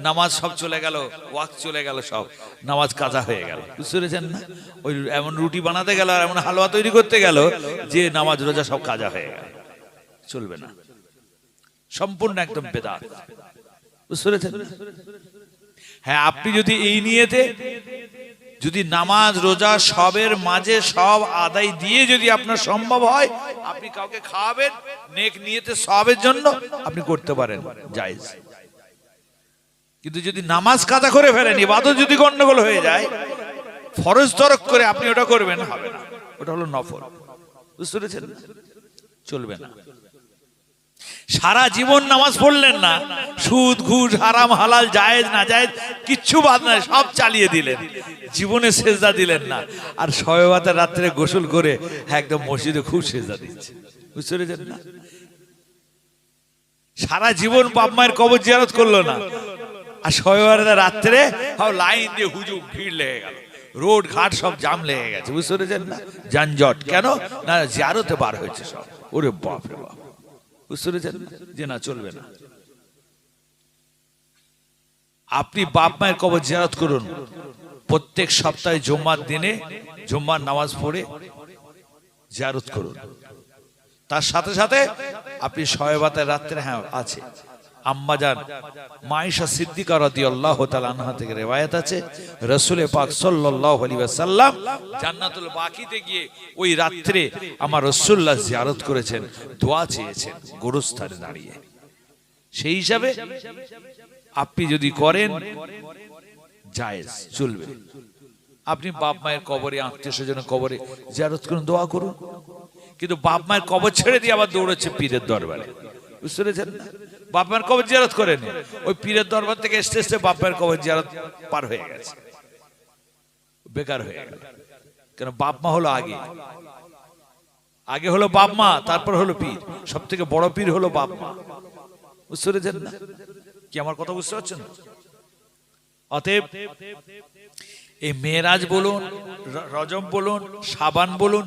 নামাজ সব চলে গেল, ওয়াক্ত চলে গেল, সব নামাজ কাজা হয়ে গেল, বুঝতে পেরেছেন না? ওই এমন রুটি বানাতে গেল আর এমন হালুয়া তৈরি করতে গেল যে নামাজ রোজা সব কাজা হয়ে গেল, চলবে না, সম্পূর্ণ একদম বেদাত, বুঝতে পেরেছেন? হ্যাঁ, আপনি যদি এই নিয়েতে, যদি নামাজ রোজা সবের মাঝে সব আদায় দিয়ে যদি আপনার সম্ভব হয়, আপনি কাউকে খাওয়াবেন নেক নিয়েতে সবের জন্য, আপনি করতে পারেন, জায়েজ। কিন্তু যদি নামাজ কাজা করে ফেলেন, ইবাদত যদি গন্ডগোল হয়ে যায়, ফরজ তরক করে আপনি ওটা করবেন, হবে না, ওটা হলো নফল, বুঝতে পেরেছেন? চলবে না। সারা জীবন নামাজ পড়লেন না, সুদ ঘুষ হারাম হালাল জায়েজ না জায়েজ কিচ্ছু বাদ নাই, সব চালিয়ে দিলেন, জীবনে সেজদা দিলেন না, আর শবে বরাতের রাত্রে গোসল করে একদম মসজিদে খুব সেজদা দিচ্ছে, বুঝতে পেরেছেন না? সারা জীবন বাপ মায়ের কবর জিয়ারত করলো না, আর শবে বরাতের রাত্রে লাইন দিয়ে হুজুম ভিড় লেগে গেল, রোড ঘাট সব জাম লেগে গেছে, বুঝতে পেরেছেন না? যানজট কেন না, জিয়ারতে বার হয়েছে সব। ওরে বাপ রে বাপ, বুঝতে পেরেছেন যে না, চলবে না। আপনি বাপ মায়ের কবর জিয়ারত করুন, প্রত্যেক সপ্তাহে জুম্মার দিনে জুম্মার নামাজ পড়ে জিয়ারত করুন। তার সাথে সাথে আপনি শবে বরাতের রাত্রে, হ্যাঁ আছে, আম্মাজান মায়েশা সিদ্দিকা রাদিয়াল্লাহু তাআলা আনহা থেকে রিওয়ায়াত আছে, রাসূল পাক সাল্লাল্লাহু আলাইহি ওয়াসাল্লাম জান্নাতুল বাকিতে গিয়ে ওই রাত্রে আমার রাসূলুল্লাহ জিয়ারত করেছেন, দোয়া চেয়েছেন গোরস্থানে দাঁড়িয়ে। সেই হিসাবে আপনি যদি করেন জায়েজ, চলবে। আপনি বাপ মায়ের কবরে, আত্মীয় স্বজনের কবরে জিয়ারত করুন, দোয়া করুন, কিন্তু বাপ মায়ের কবর ছেড়ে দিয়ে আবার দৌড়াচ্ছে পীরের দরবারে, বুঝতে পেরেছেন? বাপ মায়ের কবর জিয়ারত করেন, ওই পীরের দরবার থেকে এসে এসে বাপ মায়ের কবর জিয়ারত পার হয়ে গেছে, বেকার হয়ে গেল। কেন? বাপ মা হলো আগে, আগে হলো বাপ মা, তারপর হলো পীর। সব থেকে বড় পীর হলো বাপ মা, বুঝতে পেরেছেন না? কি আমার কথা বুঝতে পারছেন? অতএব এই মেরাজ বলুন, রজব বলুন, শাবান বলুন,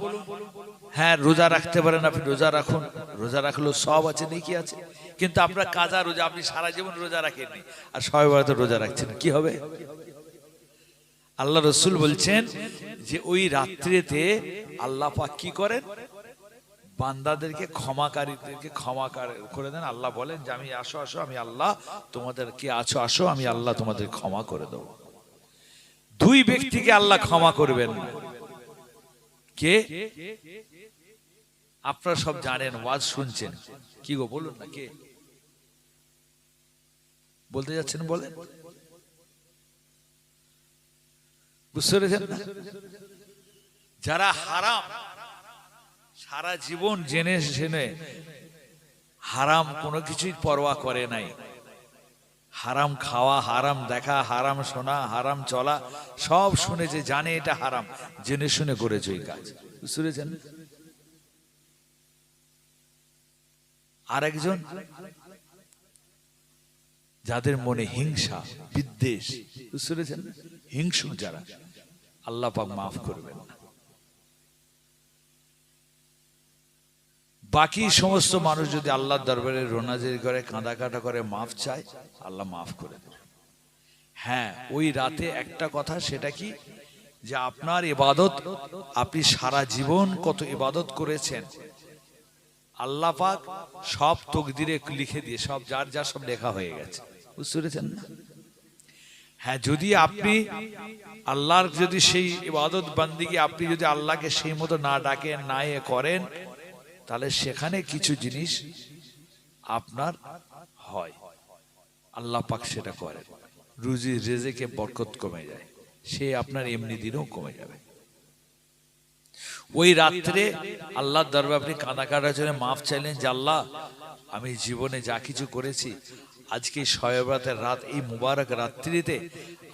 হ্যাঁ রোজা রাখতে পারেন আপনি, রোজা রাখুন, রোজা রাখলেও সব আছে, নেকি আছে। কিন্তু আপনার কাজা রোজা, আপনি সারা জীবন রোজা রাখেননি আর শবে বরাতে রোজা রাখছেন, কি হবে? আল্লাহ রাসূল বলছেন যে ওই রাত্রিতে আল্লাহ পাক কি করেন, বান্দাদেরকে ক্ষমাকারীদেরকে ক্ষমা করে দেন। আল্লাহ বলেন যে আমি আসো আসো, আমি আল্লাহ তোমাদের কি আছো আসো, আমি আল্লাহ তোমাদের ক্ষমা করে দেব। দুই ব্যক্তিকে আল্লাহ ক্ষমা করবেন না, কে? আপনারা সব জানেন, ওয়াজ শুনছেন, কি গো বলুন না, কে বলতে যাচ্ছেন বলেন? বুঝতে পেরেছেন না? যারা হারাম সারা জীবন জেনে জেনে হারাম কোনো কিছুই পরোয়া করে নাই, হারাম খাওয়া, হারাম দেখা, হারাম শোনা, হারাম চলা সব শুনেছে, জানে এটা হারাম, জেনে শুনে করেছে ওই কাজ। বুঝতে পেরেছেন? আর একজন যাদের মনে হিংসা বিদ্বেষ, বুঝতে পেরেছেন, হিংসুক যারা, আল্লাহ পাক মাফ করবেন না। বাকি সমস্ত মানুষ যদি আল্লাহর দরবারে রোনাজারি করে, কাঁদা কাটা করে, মাফ চায়, আল্লাহ মাফ করে দেবে। হ্যাঁ, ওই রাতে একটা কথা, সেটা কি, যে আপনার ইবাদত, আপনি সারা জীবন কত ইবাদত করেছেন, আল্লাহ পাক সব তকদিরে লিখে দিয়ে, সব যার যা সব লেখা হয়ে গেছে। বুঝতে পেরেছেন না? হ্যাঁ, যদি আপনি আল্লাহর যদি সেই ইবাদত বান্দিগি আপনি যদি আল্লাহকে সেই মতো না ডাকেন, না এ করেন, তাহলে সেখানে কিছু জিনিস আপনার হয়, আল্লাহ পাক সেটা করেন। রুজি রেজেকে বরকত কমে যায়, সে আপনার এমনি দিনেও কমে যাবে। ওই রাত্রে আল্লাহর দরবারে আপনি কাঁদা কাটার জন্য মাফ চাইলেন, যে আল্লাহ আমি জীবনে যা কিছু করেছি, আজকে শবে বরাতের রাত, এই মুবারক রাত্রিতে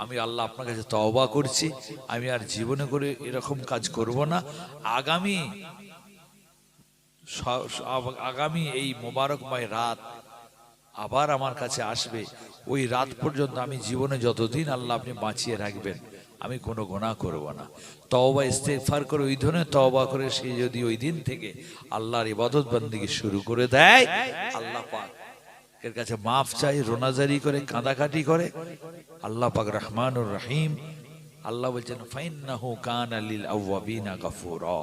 আমি আল্লাহ আপনার কাছে তওবা করছি, আমি আর জীবনে করে এরকম কাজ করব না। আগামী এই মুবারকময় রাত আবার আমার কাছে আসবে, ওই রাত পর্যন্ত আমি জীবনে যতদিন আল্লাহ আপনি বাঁচিয়ে রাখবেন, আমি কোনো গুনাহ করব না। তওবা ইস্তেগফার করে, ওই ধরনের তওবা করে সে যদি ওই দিন থেকে আল্লাহর ইবাদত বান্দিগি শুরু করে দেয়, আল্লাহ পাক এর কাছে মাফ চাই, রোনাজারি করে, কাঁদাকাটি করে, আল্লাহ পাক রহমানুর রহিম। আল্লাহ বলছেন ফাইন্নাহু কানা লিল আওয়াবিনা গফুরা,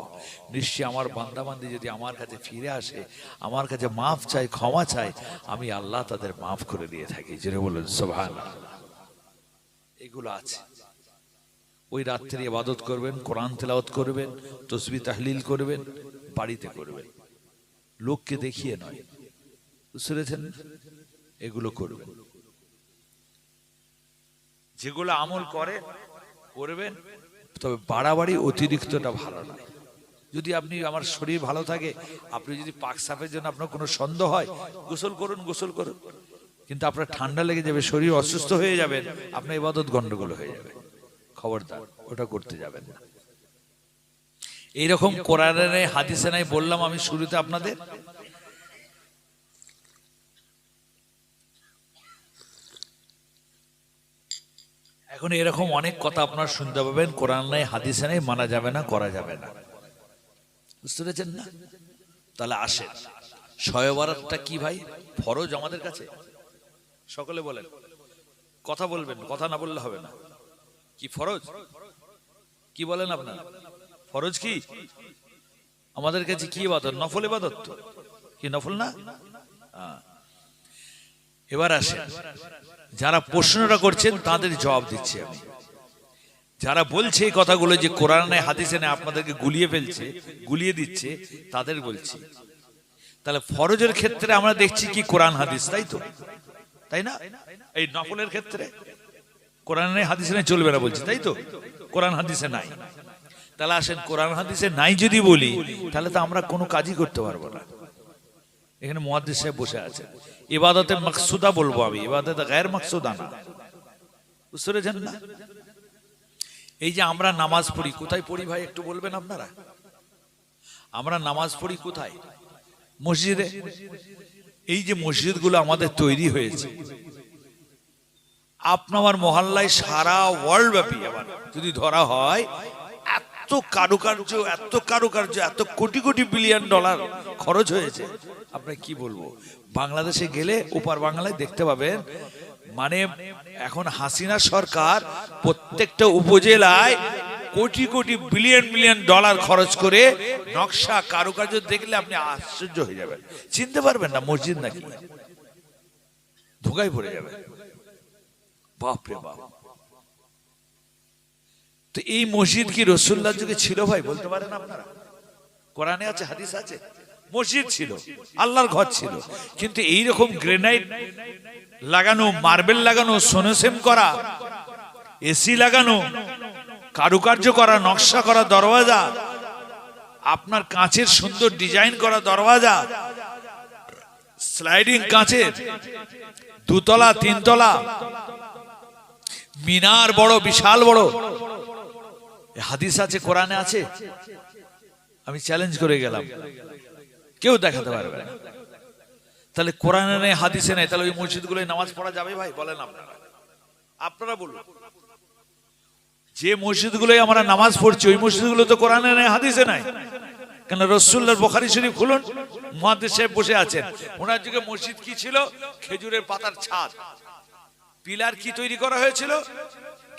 নিশ্চয়ই আমার বান্দাবান্দি যদি আমার কাছে ফিরে আসে, আমার কাছে মাফ চাই, ক্ষমা চাই, আমি আল্লাহ তাদের মাফ করে দিয়ে থাকি। জোরে বলুন সুবহানাল্লাহ। এগুলো আছে। ওই রাত্রে ইবাদত করবেন, কোরআন তেলাওয়াত করবেন, তাসবিহ তাহলিল করবেন, বাড়িতে করবেন, লোককে দেখিয়ে নয়। বুঝতে পেরেছেন? এগুলো করবেন, যেগুলো আমল করবেন, তবে বাড়াবাড়ি অতিরিক্তটা ভালো নয়। যদি আপনি, আমার শরীর ভালো থাকে, আপনি যদি পাক সাফের জন্য আপনার কোনো সন্দেহ হয়, গোসল করুন, কিন্তু আপনার ঠান্ডা লেগে যাবে, শরীর অসুস্থ হয়ে যাবেন, আপনার ইবাদত গন্ডগোল হয়ে যাবে, খবরদার ওটা করতে যাবেন না। এইরকম কোরআনে নাই, হাদিসে নাই, বললাম আমি শুরুতে আপনাদের। এখন এরকম অনেক কথা আপনার শুনতে পাবেন, কোরআন নাই, হাদিসে নাই, মানা যাবে না, করা যাবে না। বুঝতে পেরেছেন না? তাহলে আসেন, শবে বরাতটা কি ভাই? ফরজ আমাদের কাছে। সকলে বলেন, কথা বলবেন, কথা না বললে হবে না। কি ফরজ? কি বলেন আপনার? ফরজ কি আমাদের কাছে? কি ইবাদত? নফল ইবাদত। কি নফল না? এবার আসেন, যারা প্রশ্নটা করছেন তাদের জবাব দিচ্ছি আমি। যারা বলছে এই কথাগুলো যে কোরআনে হাদিসে না, আপনাদেরকে গুলিয়ে দিচ্ছে, তাদের বলছি, তাহলে ফরজের ক্ষেত্রে আমরা দেখছি কি কোরআন হাদিস, তাই না? এই নফলের ক্ষেত্রে কোরআনে হাদিসে নাই, চলবে না বলছি, তাই তো? কোরআন হাদিসে নাই। তাহলে আসেন, কোরআন হাদিসে নাই যদি বলি, তাহলে তো আমরা কোনো কাজই করতে পারবো না। এখানে মুহাদ্দিস সাহেব বসে আছে, ইবাদতে মাকসুদা বলবো আমি, ইবাদতে গায়র মাকসুদা না। বুঝতে পেরেছেন না? এই যে আমরা নামাজ পড়ি, কোথায় পড়ি ভাই একটু বলবেন আপনারা? আমরা নামাজ পড়ি কোথায়? মসজিদে। এই যে মসজিদগুলো আমাদের তৈরি হয়েছে, আপনার মহল্লায় সারা ওয়ার্ল্ড ব্যাপী আবার যদি ধরা হয়, এত কারুকার্য, এত কোটি কোটি বিলিয়ন ডলার খরচ হয়েছে। আপনার কি বলবো, বাংলাদেশে গেলে ওপার বাংলায় দেখতে পাবেন, মানে এখন হাসিনা সরকার প্রত্যেকটা উপজেলায় কোটি কোটি বিলিয়ন ডলার খরচ করে নকশা কারুকার্য দেখলে আপনি আশ্চর্য হয়ে যাবেন, চিনতে পারবেন না মসজিদ নাকি, ধোঁকায় পড়ে যাবেন। বাপরে বাপ। তো এই মসজিদ কি রাসূলুল্লাহর যুগে ছিল ভাই? বলতে পারেন আপনারা? কোরআনে আছে, হাদিস আছে? মসজিদ ছিল, আল্লাহর ঘর ছিল, কিন্তু এইরকম গ্রেনাইট লাগানো, মার্বেল লাগানো, সোনোসেম করা, এসি লাগানো, কারুকার্য করা, নকশা করা দরওয়াজা, আপনার কাঁচের সুন্দর ডিজাইন করা দরওয়াজা, স্লাইডিং কাঁচের, 2 তলা 3 তলা, মিনার বড়, বিশাল বড়। হাদিস আছে, কোরআনে আছে? আমি চ্যালেঞ্জ করে গেলাম, কেউ দেখাতে পারবে না। তাহলে কোরআনে নেই, হাদিসে নেই, তাহলে ওই মসজিদগুলোয় নামাজ পড়া যাবে ভাই? বলেন আপনারা, আপনারা বলুন। যে মসজিদগুলোয় আমরা নামাজ পড়ছি ওই মসজিদগুলো তো কোরআনে নেই, হাদিসে নাই। কেন? রাসূলুল্লাহর বুখারী শরীফ খুলুন, মুহাদ্দিস সাহেব বসে আছেন, ওনার যুগে মসজিদ কি ছিল? খেজুরের পাতার ছাদ, পিলার কি তৈরি করা হয়েছিল?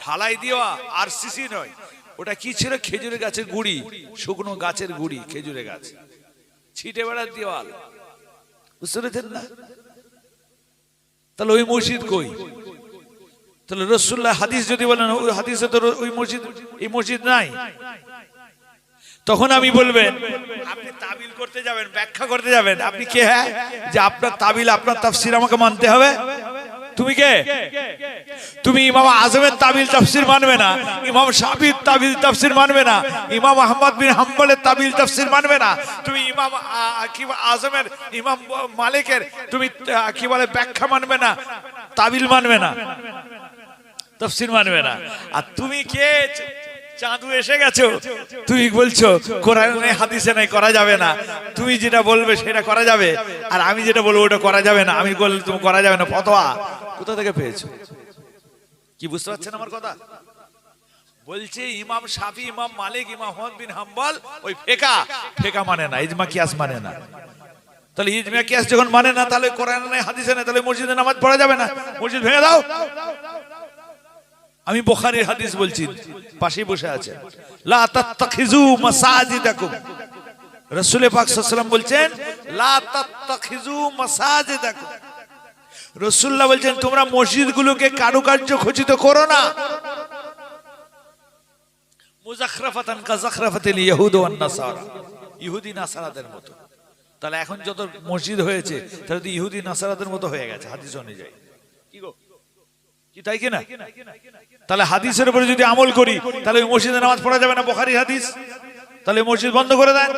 ঢালাই দেওয়া, আরসিসি নয়, ওটা কি ছিল? খেজুরের গাছের গুড়ি, শুকনো গাছের গুড়ি, খেজুরের গাছ, ছিটে বেড়ার দেওয়াল, বুঝতে পেরেছেন না? তাহলে ওই মসজিদ কই? তাহলে রাসূলুল্লাহ হাদিস যদি বলেন, ওই হাদিসে তো ওই মসজিদ, এই মসজিদ নাই। তখন আমি বলবেন, আপনি তাবিল করতে যাবেন, ব্যাখ্যা করতে যাবেন, আপনি কে? হ্যাঁ, যে আপনার তাবিল, আপনার তাফসীর আমাকে মানতে হবে? তুমি কে? তুমি ইমাম আজমের তাবিল তাফসীর মানবে না, ইমাম শাফির তাবিল তাফসীর মানবে না, ইমাম আহমদ বিন হাম্বলের তাবিল তাফসীর মানবে না, তুমি ইমাম আজমের, ইমাম মালিকের তুমি কি বলে ব্যাখ্যা মানবে না, তাবিল মানবে না, তাফসীর মানবে না। আর তুমি কে? চাঁদু এসে গেছো, তুমি বলছো কোরআনে নেই, হাদিসে নাই, করা যাবে না। তুমি যেটা বলবে সেটা করা যাবে, আর আমি যেটা বলবো ওটা করা যাবে না। আমি বললে তুমি করা যাবে না, ফতোয়া কোথা থেকে পেয়েছো? কি বুঝতে পারছেন আমার কথা? বলছে ইমাম শাফি, ইমাম মালিক, ইমাম আহমদ বিন হাম্বল ওই ফেকা মানে না, ইজমা কিয়াস মানে না। তাহলে ইজমা কিয়াস যখন মানে না, তাহলে কোরআনে নেই, হাদিসে নাই, তাহলে মসজিদে নামাজ পড়া যাবে না, মসজিদ ভেঙে দাও। আমি বুখারীর হাদিস বলছি, পাশেই বসে আছে, লা তাত্তাখিযু মাসাজিদাকুম। রাসূল পাক সাল্লাল্লাহু আলাইহি ওয়াসাল্লাম বলছেন, লা তাত্তাখিযু মাসাজিদাকুম। রাসূলুল্লাহ বলছেন, তোমরা মসজিদগুলোকে কারুকার্য খচিত করো না, মুযাখরাফাতান কাযাখরাফাতিল ইহুদ ওয়ান নাসারা, ইহুদি নাসারাদের মতো। তাহলে এখন যত মসজিদ হয়েছে তাহলে তো ইহুদি নাসারাদের মতো হয়ে গেছে হাদিস অনুযায়ী। কি গো, কি তাই কিনা? তাহলে হাদিসের উপরে যদি আমল করি তাহলে ওই মসজিদে নামাজ পড়া যাবে না, বুখারী হাদিস, তাহলে মসজিদ বন্ধ করে দেন।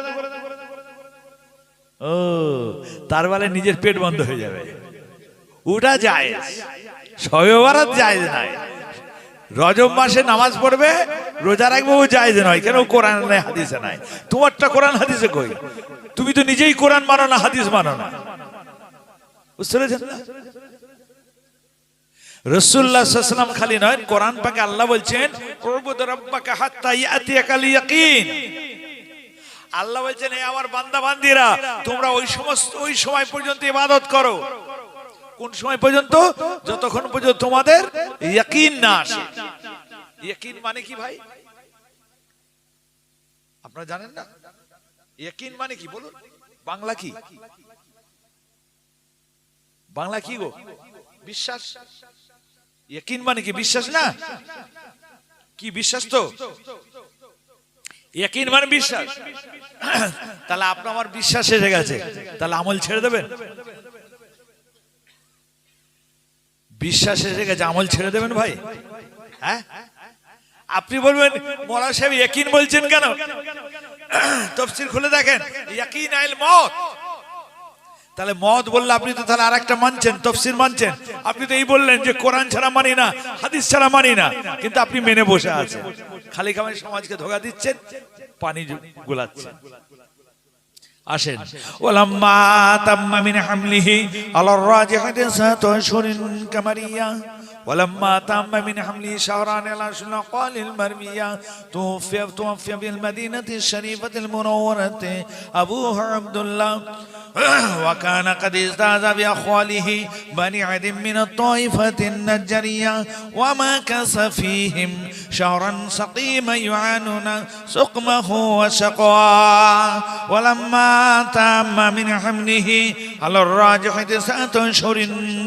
ও, তার মানে নিজের পেট বন্ধ হয়ে যাবে, ওটা জায়েজ। শবে বরাত জায়েজ নাই, রজব মাসে নামাজ পড়বে, রোজা রাখবে, ও জায়েজ নয়। কেন? কোরআন নাই, হাদিসে নাই। তোমারটা কোরআন হাদিসে কই? তুমি তো নিজেই কোরআন মানো না, হাদিস মানো না, বুঝতে পেরেছেন না? রাসূলুল্লাহ সাল্লাল্লাহু আলাইহি ওয়াসাল্লাম খালি নয়, কোরআন পাকে আল্লাহ বলছেন, উবুদ রাব্বাকা হাত্তা ইয়াতিয়াকাল ইয়াকিন। আল্লাহ বলছেন, হে আমার বান্দা বান্দীরা, তোমরা ওই সময় পর্যন্ত ইবাদত করো। কোন সময় পর্যন্ত? যতক্ষণ পর্যন্ত তোমাদের ইয়াকিন না আসে। ইয়াকিন মানে কি ভাই? আপনারা জানেন না ইয়াকিন মানে কি? বলুন, বাংলা কি? বাংলা কি গো? বিশ্বাস। ইয়াকিন মানে কি? বিশ্বাস না? কি বিশ্বাস? তো ইয়াকিন মানে বিশ্বাস। তাহলে আপনার আমার বিশ্বাস এসে গেছে, তাহলে আমল ছেড়ে দেবেন? বিশ্বাস এসে গেছে, আমল ছেড়ে দেবেন ভাই? হ্যাঁ, আপনি বলবেন মৌলানা সাহেব ইয়াকিন বলছেন কেন? তাফসীর খুলে দেখেন, ইয়াকিন আইল মত। তাহলে মত বললে আপনি তো তাহলে আরেকটা মানছেন, তাফসীর মানছেন। আপনি তো এই বললেন যে কোরআন ছাড়া মানি না, হাদিস ছাড়া মানি না, কিন্তু আপনি মেনে বসে আছেন। খালি খামাই সমাজকে ধোঁকা দিচ্ছেন, পানি গোলাচ্ছেন। আসেন, ওয়ালাম্মা তাম্মা মিন হামলিহি আলার রাজিহাতি সাতু আশহুরিন কামারিয়া ولما تم من حمله شهران على قال المرمية توفي بالمدينة الشريفة المنورة أبوه عبد الله وكان قد ازداد بأخواله بني عد من الطائفة النجرية وما كس فيهم شهرا سقيما يعانون سقمه وشقوا ولما تم من حمله على الراجح 9 أشهر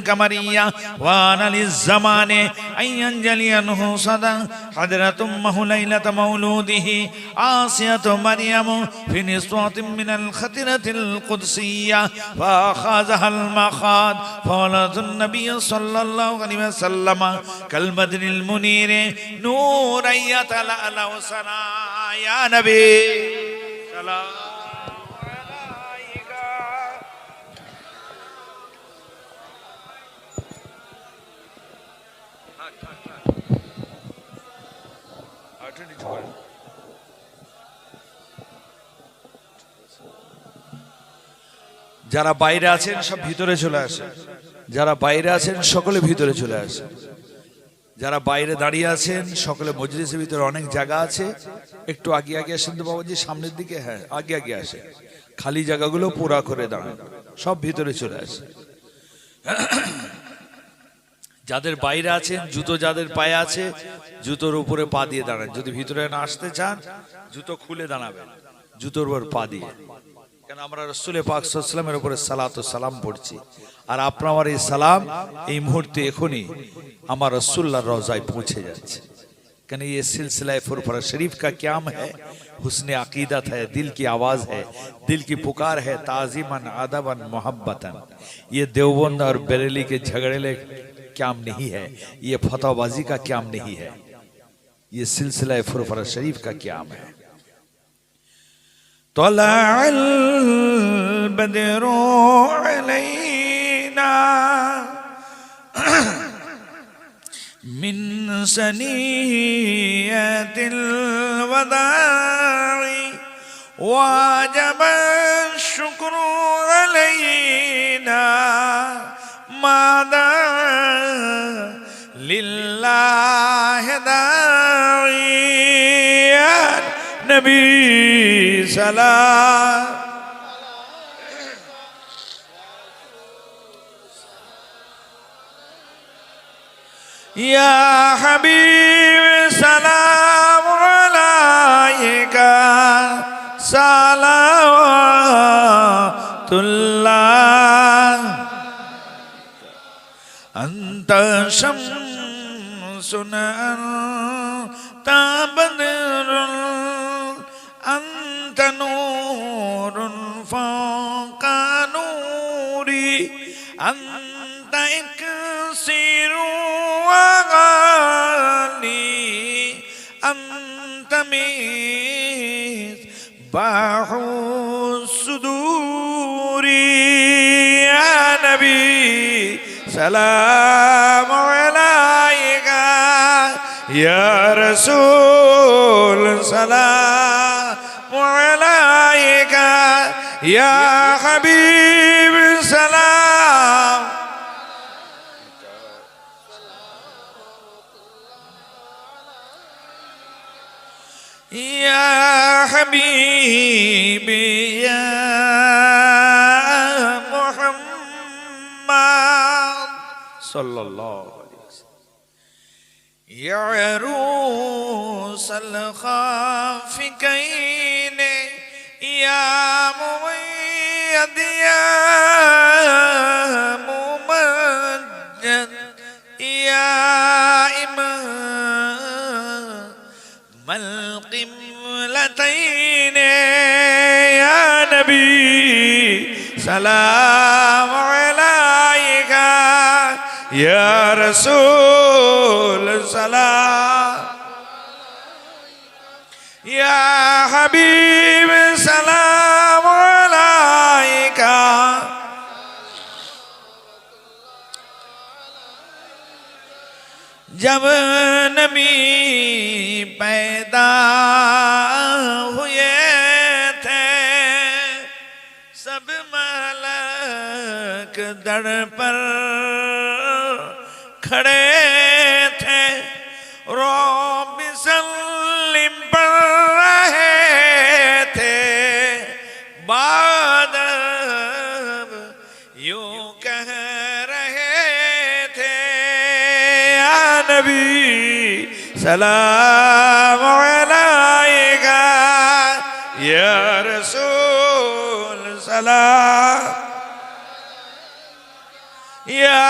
قمرية وأن للزمان أن ينجلي عنه صدى حضرت أمه ليلة مولوده آسية مريم في نسوة من الخطرة القدسية فأخذها المخاض فولد النبي صلى الله عليه وسلم كالبدر المنير نورا يتلألأ سنا يا نبي سلام যারা বাইরে আছেন সব ভিতরে চলে আসে, যারা বাইরে আছেন সকলে ভিতরে চলে আসে, যারা বাইরে দাঁড়িয়ে আছেন সকলে মজলিসের ভিতরে অনেক জায়গা আছে, একটু আগে আগে আসেন তো বাবাজি, সামনের দিকে, হ্যাঁ আগে আগে আসে, খালি জায়গাগুলো পুরা করে দাঁড়ান, সব ভিতরে চলে আসে। যাদের বাইরে আছেন জুতো যাদের পায়ে আছে জুতোর উপরে পা দিয়ে দাঁড়ান, যদি ভিতরে না আসতে চান জুতো খুলে দাঁড়াবেন জুতোর উপর পা দিয়ে, কেন আমরা রাসূল পাক সাল্লাল্লাহু আলাইহি ওয়াসাল্লামের উপরে সালাত ও সালাম পড়ছি, আর আপনার আমার এই সালাম এই মুহূর্তে এখনই আমার রাসূলুল্লাহর রওজায় পৌঁছে যাচ্ছে। কেন ये सिलसिला फुरफुरा शरीफ का क्याम है, हुस्न अकीदत है, दिल की आवाज है, दिल की पुकार है, ताज़ीमन अदबन मोहब्बतन। ये देवबंद और बरेली के झगड़े क्याम नहीं है, ये फतवाबाजी का क्याम नहीं है, ये सिलसिला फुरफुरा शरीफ का क्याम है। तलअल बदरु अलैना मिन सनियतिल वदाई वाजब शुक्र अलैना मादा लिल्लाह दाई या नबी सलाम या हबीब सलाम अलैका सलावतुल्लाह अंत शम्सुन अंत बदरुन अंत नूरुन फौका नूरी अंत इक्सिरु अंत मिस्बाह सुदूरी या नबी सलाम अलैका या रसूल सलाम अलैका या हबीब सलाम या हबीबी या मुहम्मद सल्लल्लाहु अलैहि वसल्लम या रूसल खाफिकैन या मुमय्यद या मुमज्जद या इमाम القبلتين يا نبي سلام عليك يا رسول سلام يا حبيب سلام عليك जब नबी पैदा हुए थे सब मलक दर पर खड़े थे, रब्ब सल्लिम पढ़ रहे थे, बाद यूं कह रहे थे या नबी সালাম আলাইকা ইয়া রাসূল সালাম ইয়া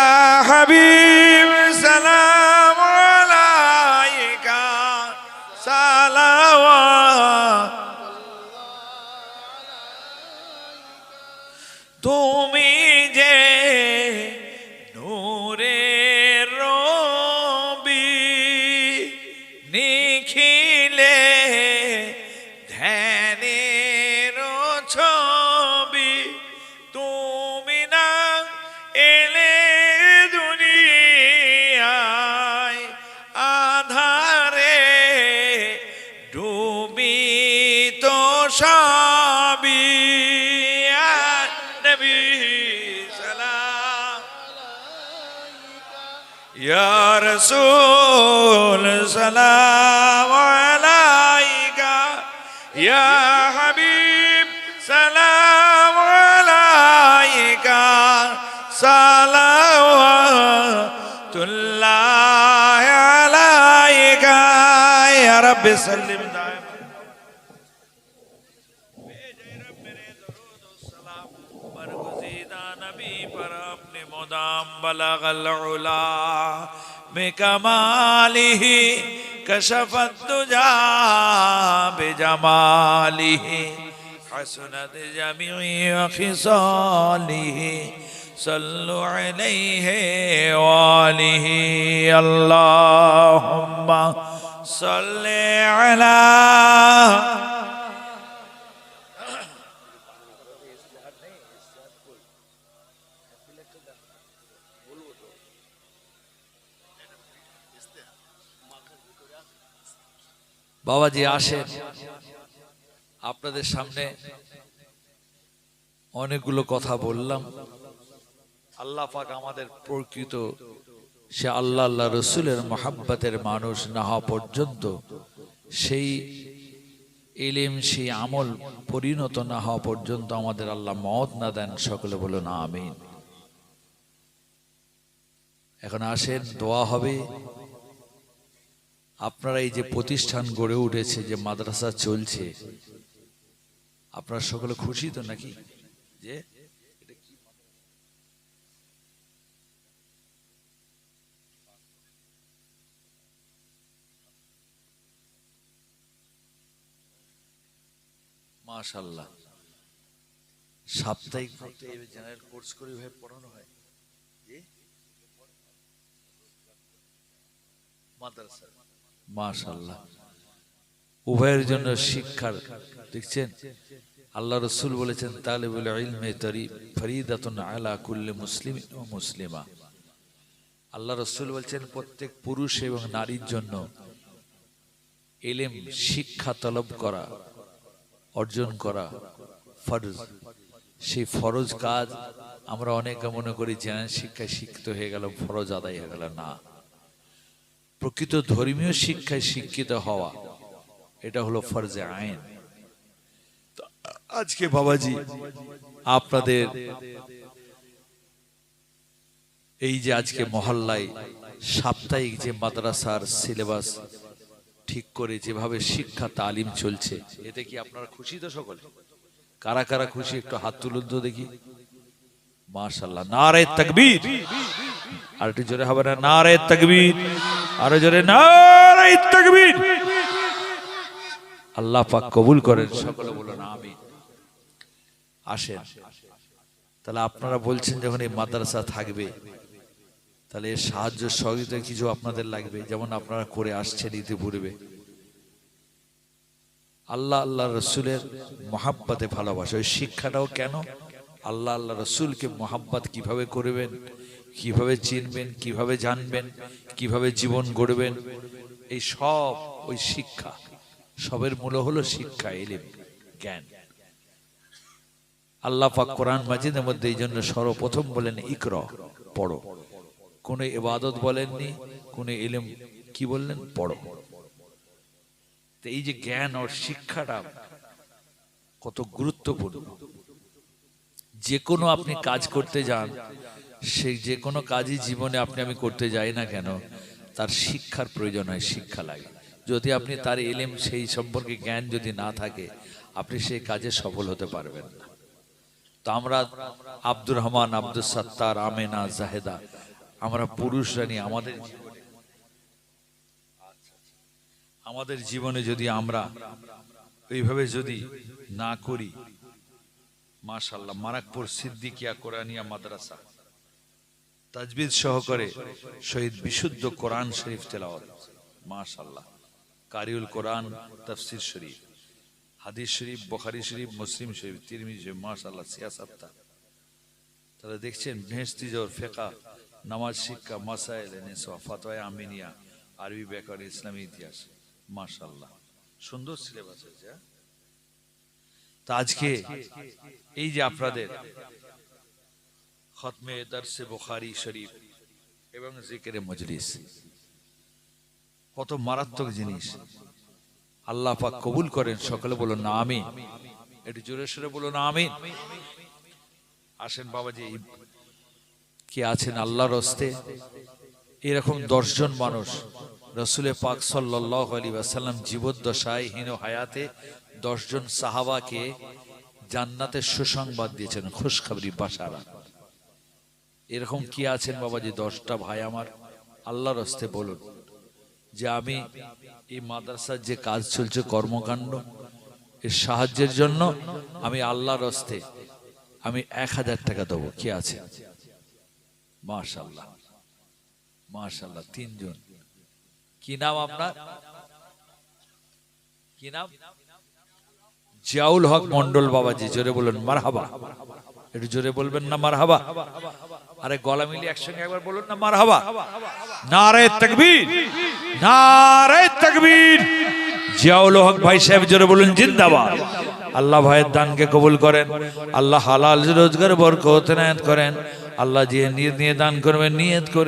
হাবিব সালাম আলাইকা সালাওয়াত তুমি যে নূরের রবি নিখিলে ধ্যানের ছবি তুমি না এলে দুনিয়ায় আধারে ডুবি তো সবই নবী সালাম ইয়া রাসূল সালাম আলাইকা ইয়া হাবিব সালাম আলাইকা সালাওয়াতুল্লাহ আলাইকা ইয়া রাব্বি সাল্লিম بلغ العلا بكماله كشف الدجى بجماله حسنت جميع خصاله صلوا عليه وآله اللهم صل على বাবাজি আসেন আপনাদের সামনে অনেকগুলো কথা বললাম আল্লাহ পাক আমাদের প্রকৃত সে আল্লাহ আল্লাহ রসুলের মহাব্বতের মানুষ না হওয়া পর্যন্ত সেই ইলম সেই আমল পরিণত না হওয়া পর্যন্ত আমাদের আল্লাহ মওত না দেন সকলে বলুন আমিন এখন আসেন দোয়া হবে আপনারা এই যে প্রতিষ্ঠান গড়ে উঠেছে যে মাদ্রাসা চলছে আপনারা সকলে খুশি তো নাকি যে মাশাআল্লাহ সাপ্তাহিক জেনারেল কোর্স করে ভাবে পড়ানো হয় মাদ্রাসা মাশাআল্লাহ উভয়ের জন্য শিক্ষার দেখছেন আল্লাহ রাসূল বলেছেন তালিবুল ইলমি ফরিদাতুন আলা কুল্লি মুসলিমিন ওয়া মুসলিমা আল্লাহ রাসূল বলেছেন প্রত্যেক পুরুষ এবং নারীর জন্য ইলম শিক্ষা তলব করা অর্জন করা ফরজ সেই ফরজ কাজ আমরা অনেকে মনে করি জেনারেল শিক্ষায় শিক্ষিত হয়ে গেল ফরজ আদায় হয়ে গেল না প্রকৃত ধর্মীয় শিক্ষায় শিক্ষিত হওয়া এটা হলো ফরজে আইন আজকে বাবাজি আপনাদের এই যে আজকে মহল্লায় সাপ্তাহিক যে মাদ্রাসার সিলেবাস ঠিক করে যেভাবে শিক্ষা তালিম চলছে এতে কি আপনারা খুশি তো সকলে কারা কারা খুশি একটু হাত তুলুন তো দেখি মাশাআল্লাহ নারে তাকবীর আর একটু জোরে হবে না নারে তাকবীর আরো জোরে নারে তাকবীর আল্লাহ পাক কবুল করেন সকলে বলুন আমিন আসেন তাহলে আপনারা বলছেন যখন এই মাদ্রাসা থাকবে তাহলে এর সাহায্য সহযোগিতা কিছু আপনাদের লাগবে যেমন আপনারা করে আসছেন ইতিপূর্বে আল্লাহ আল্লাহ রসুলের মহাব্বতে ভালোবাসা ওই শিক্ষাটাও কেন আল্লাহ আল্লাহ রসুলকে মহাব্বত কিভাবে করবেন কিভাবে চিনবেন কিভাবে জানবেন কিভাবে জীবন গড়বেন এই সব ওই শিক্ষা সবের মূল হলো শিক্ষা ইলম জ্ঞান আল্লাহ পাক কোরআন মাজিদের মধ্যে এই জন্য সর্বপ্রথম বলেন ইকরা পড়ো কোন ইবাদত বলেননি কোন ইলম কি বললেন পড়ো তো এই যে জ্ঞান আর শিক্ষাটা কত গুরুত্বপূর্ণ যে কোনো আপনি কাজ করতে যান সেই যে কোনো কাজই জীবনে আপনি আমি করতে যাই না কেন তার শিক্ষার প্রয়োজন হয়, শিক্ষা লাগে। যদি আপনি তার ইলম সেই সম্পর্কে জ্ঞান যদি না থাকে, আপনি সেই কাজে সফল হতে পারবেন না। তো আমরা আব্দুর রহমান, আব্দুল সত্তার, আমেনা, জাহেদা, আমরা পুরুষরা নিয়ে আমাদের জীবনে যদি আমরা এইভাবে যদি না করি, মাশাআল্লাহ, মারাকপুর সিদ্দিকিয়া কোরআনিয়া মাদ্রাসা তাজবিদ সহকারে শহীদ বিশুদ্ধ কোরআন শরীফ তেলাওয়াত, মাশাআল্লাহ, কারিউল কোরআন, তাফসির শরীফ, হাদিস শরীফ, বুখারী শরীফ, মুসলিম শরীফ, তিরমিজি শরীফ, মাশাআল্লাহ, সিয়াসাতটা তারা দেখছেন, বেহেশতি জোর, ফিকহ, নামাজ শিক্ষা, মাসাইল, নিসা, ফাতওয়া আমিনিয়া, আরবি ব্যাকরণ, ইসলামী ইতিহাস, মাশাআল্লাহ, সুন্দর সিলেবাস আছে। তা আজকে এই যে আপনাদের খতমে দরসে বুখারী শরীফ এবং জিকিরে মজলিস, কত মারাত্মক জিনিস, আল্লাহ পাক কবুল করেন। সকলে বলুন না আমিন, একটু জোরে সোরে বলুন আমিন। আসেন বাবাজি, কি আছেন আল্লাহর হস্তে এরকম 10 জন মানুষ রাসূল পাক সাল্লাল্লাহু আলাইহি ওয়াসাল্লাম জীবদ্দশায় হীন হায়াতে 10 জন সাহাবাকে জান্নাতের সুসংবাদ দিয়েছেন, খুশখবরি বাশারা। এরকম কি আছেন বাবাজি 10টা ভাই আমার, আল্লাহর হস্তে বলুন যে আমি এই মাদ্রাসার যে কাজ চলছে, কর্মকাণ্ড, এর সাহায্যের জন্য আমি আল্লাহর হস্তে আমি 1000 টাকা দেবো। কি আছে? মাশাআল্লাহ, মাশাআল্লাহ, 3 জন। কি নাম আপনার? কি নাম? জিয়াউল হক মন্ডল বাবাজি, জোরে বলুন মারহাবা। একটু জোরে বলবেন না মারহাবা? আরে গলা মিলিয়ে একসঙ্গে একবার বলুন না মারহাবা। নারে তাকবীর, নারে তাকবীর। জিয়াউল হক ভাই সাহেব জোরে বলুন জিন্দাবাদ। আল্লাহ ভাইয়ের দানকে কবুল করেন, আল্লাহ হালাল রোজগার বরকত এনায়েত করেন, আল্লাহ যে নিয়ে দান করবেন নিয়ত করে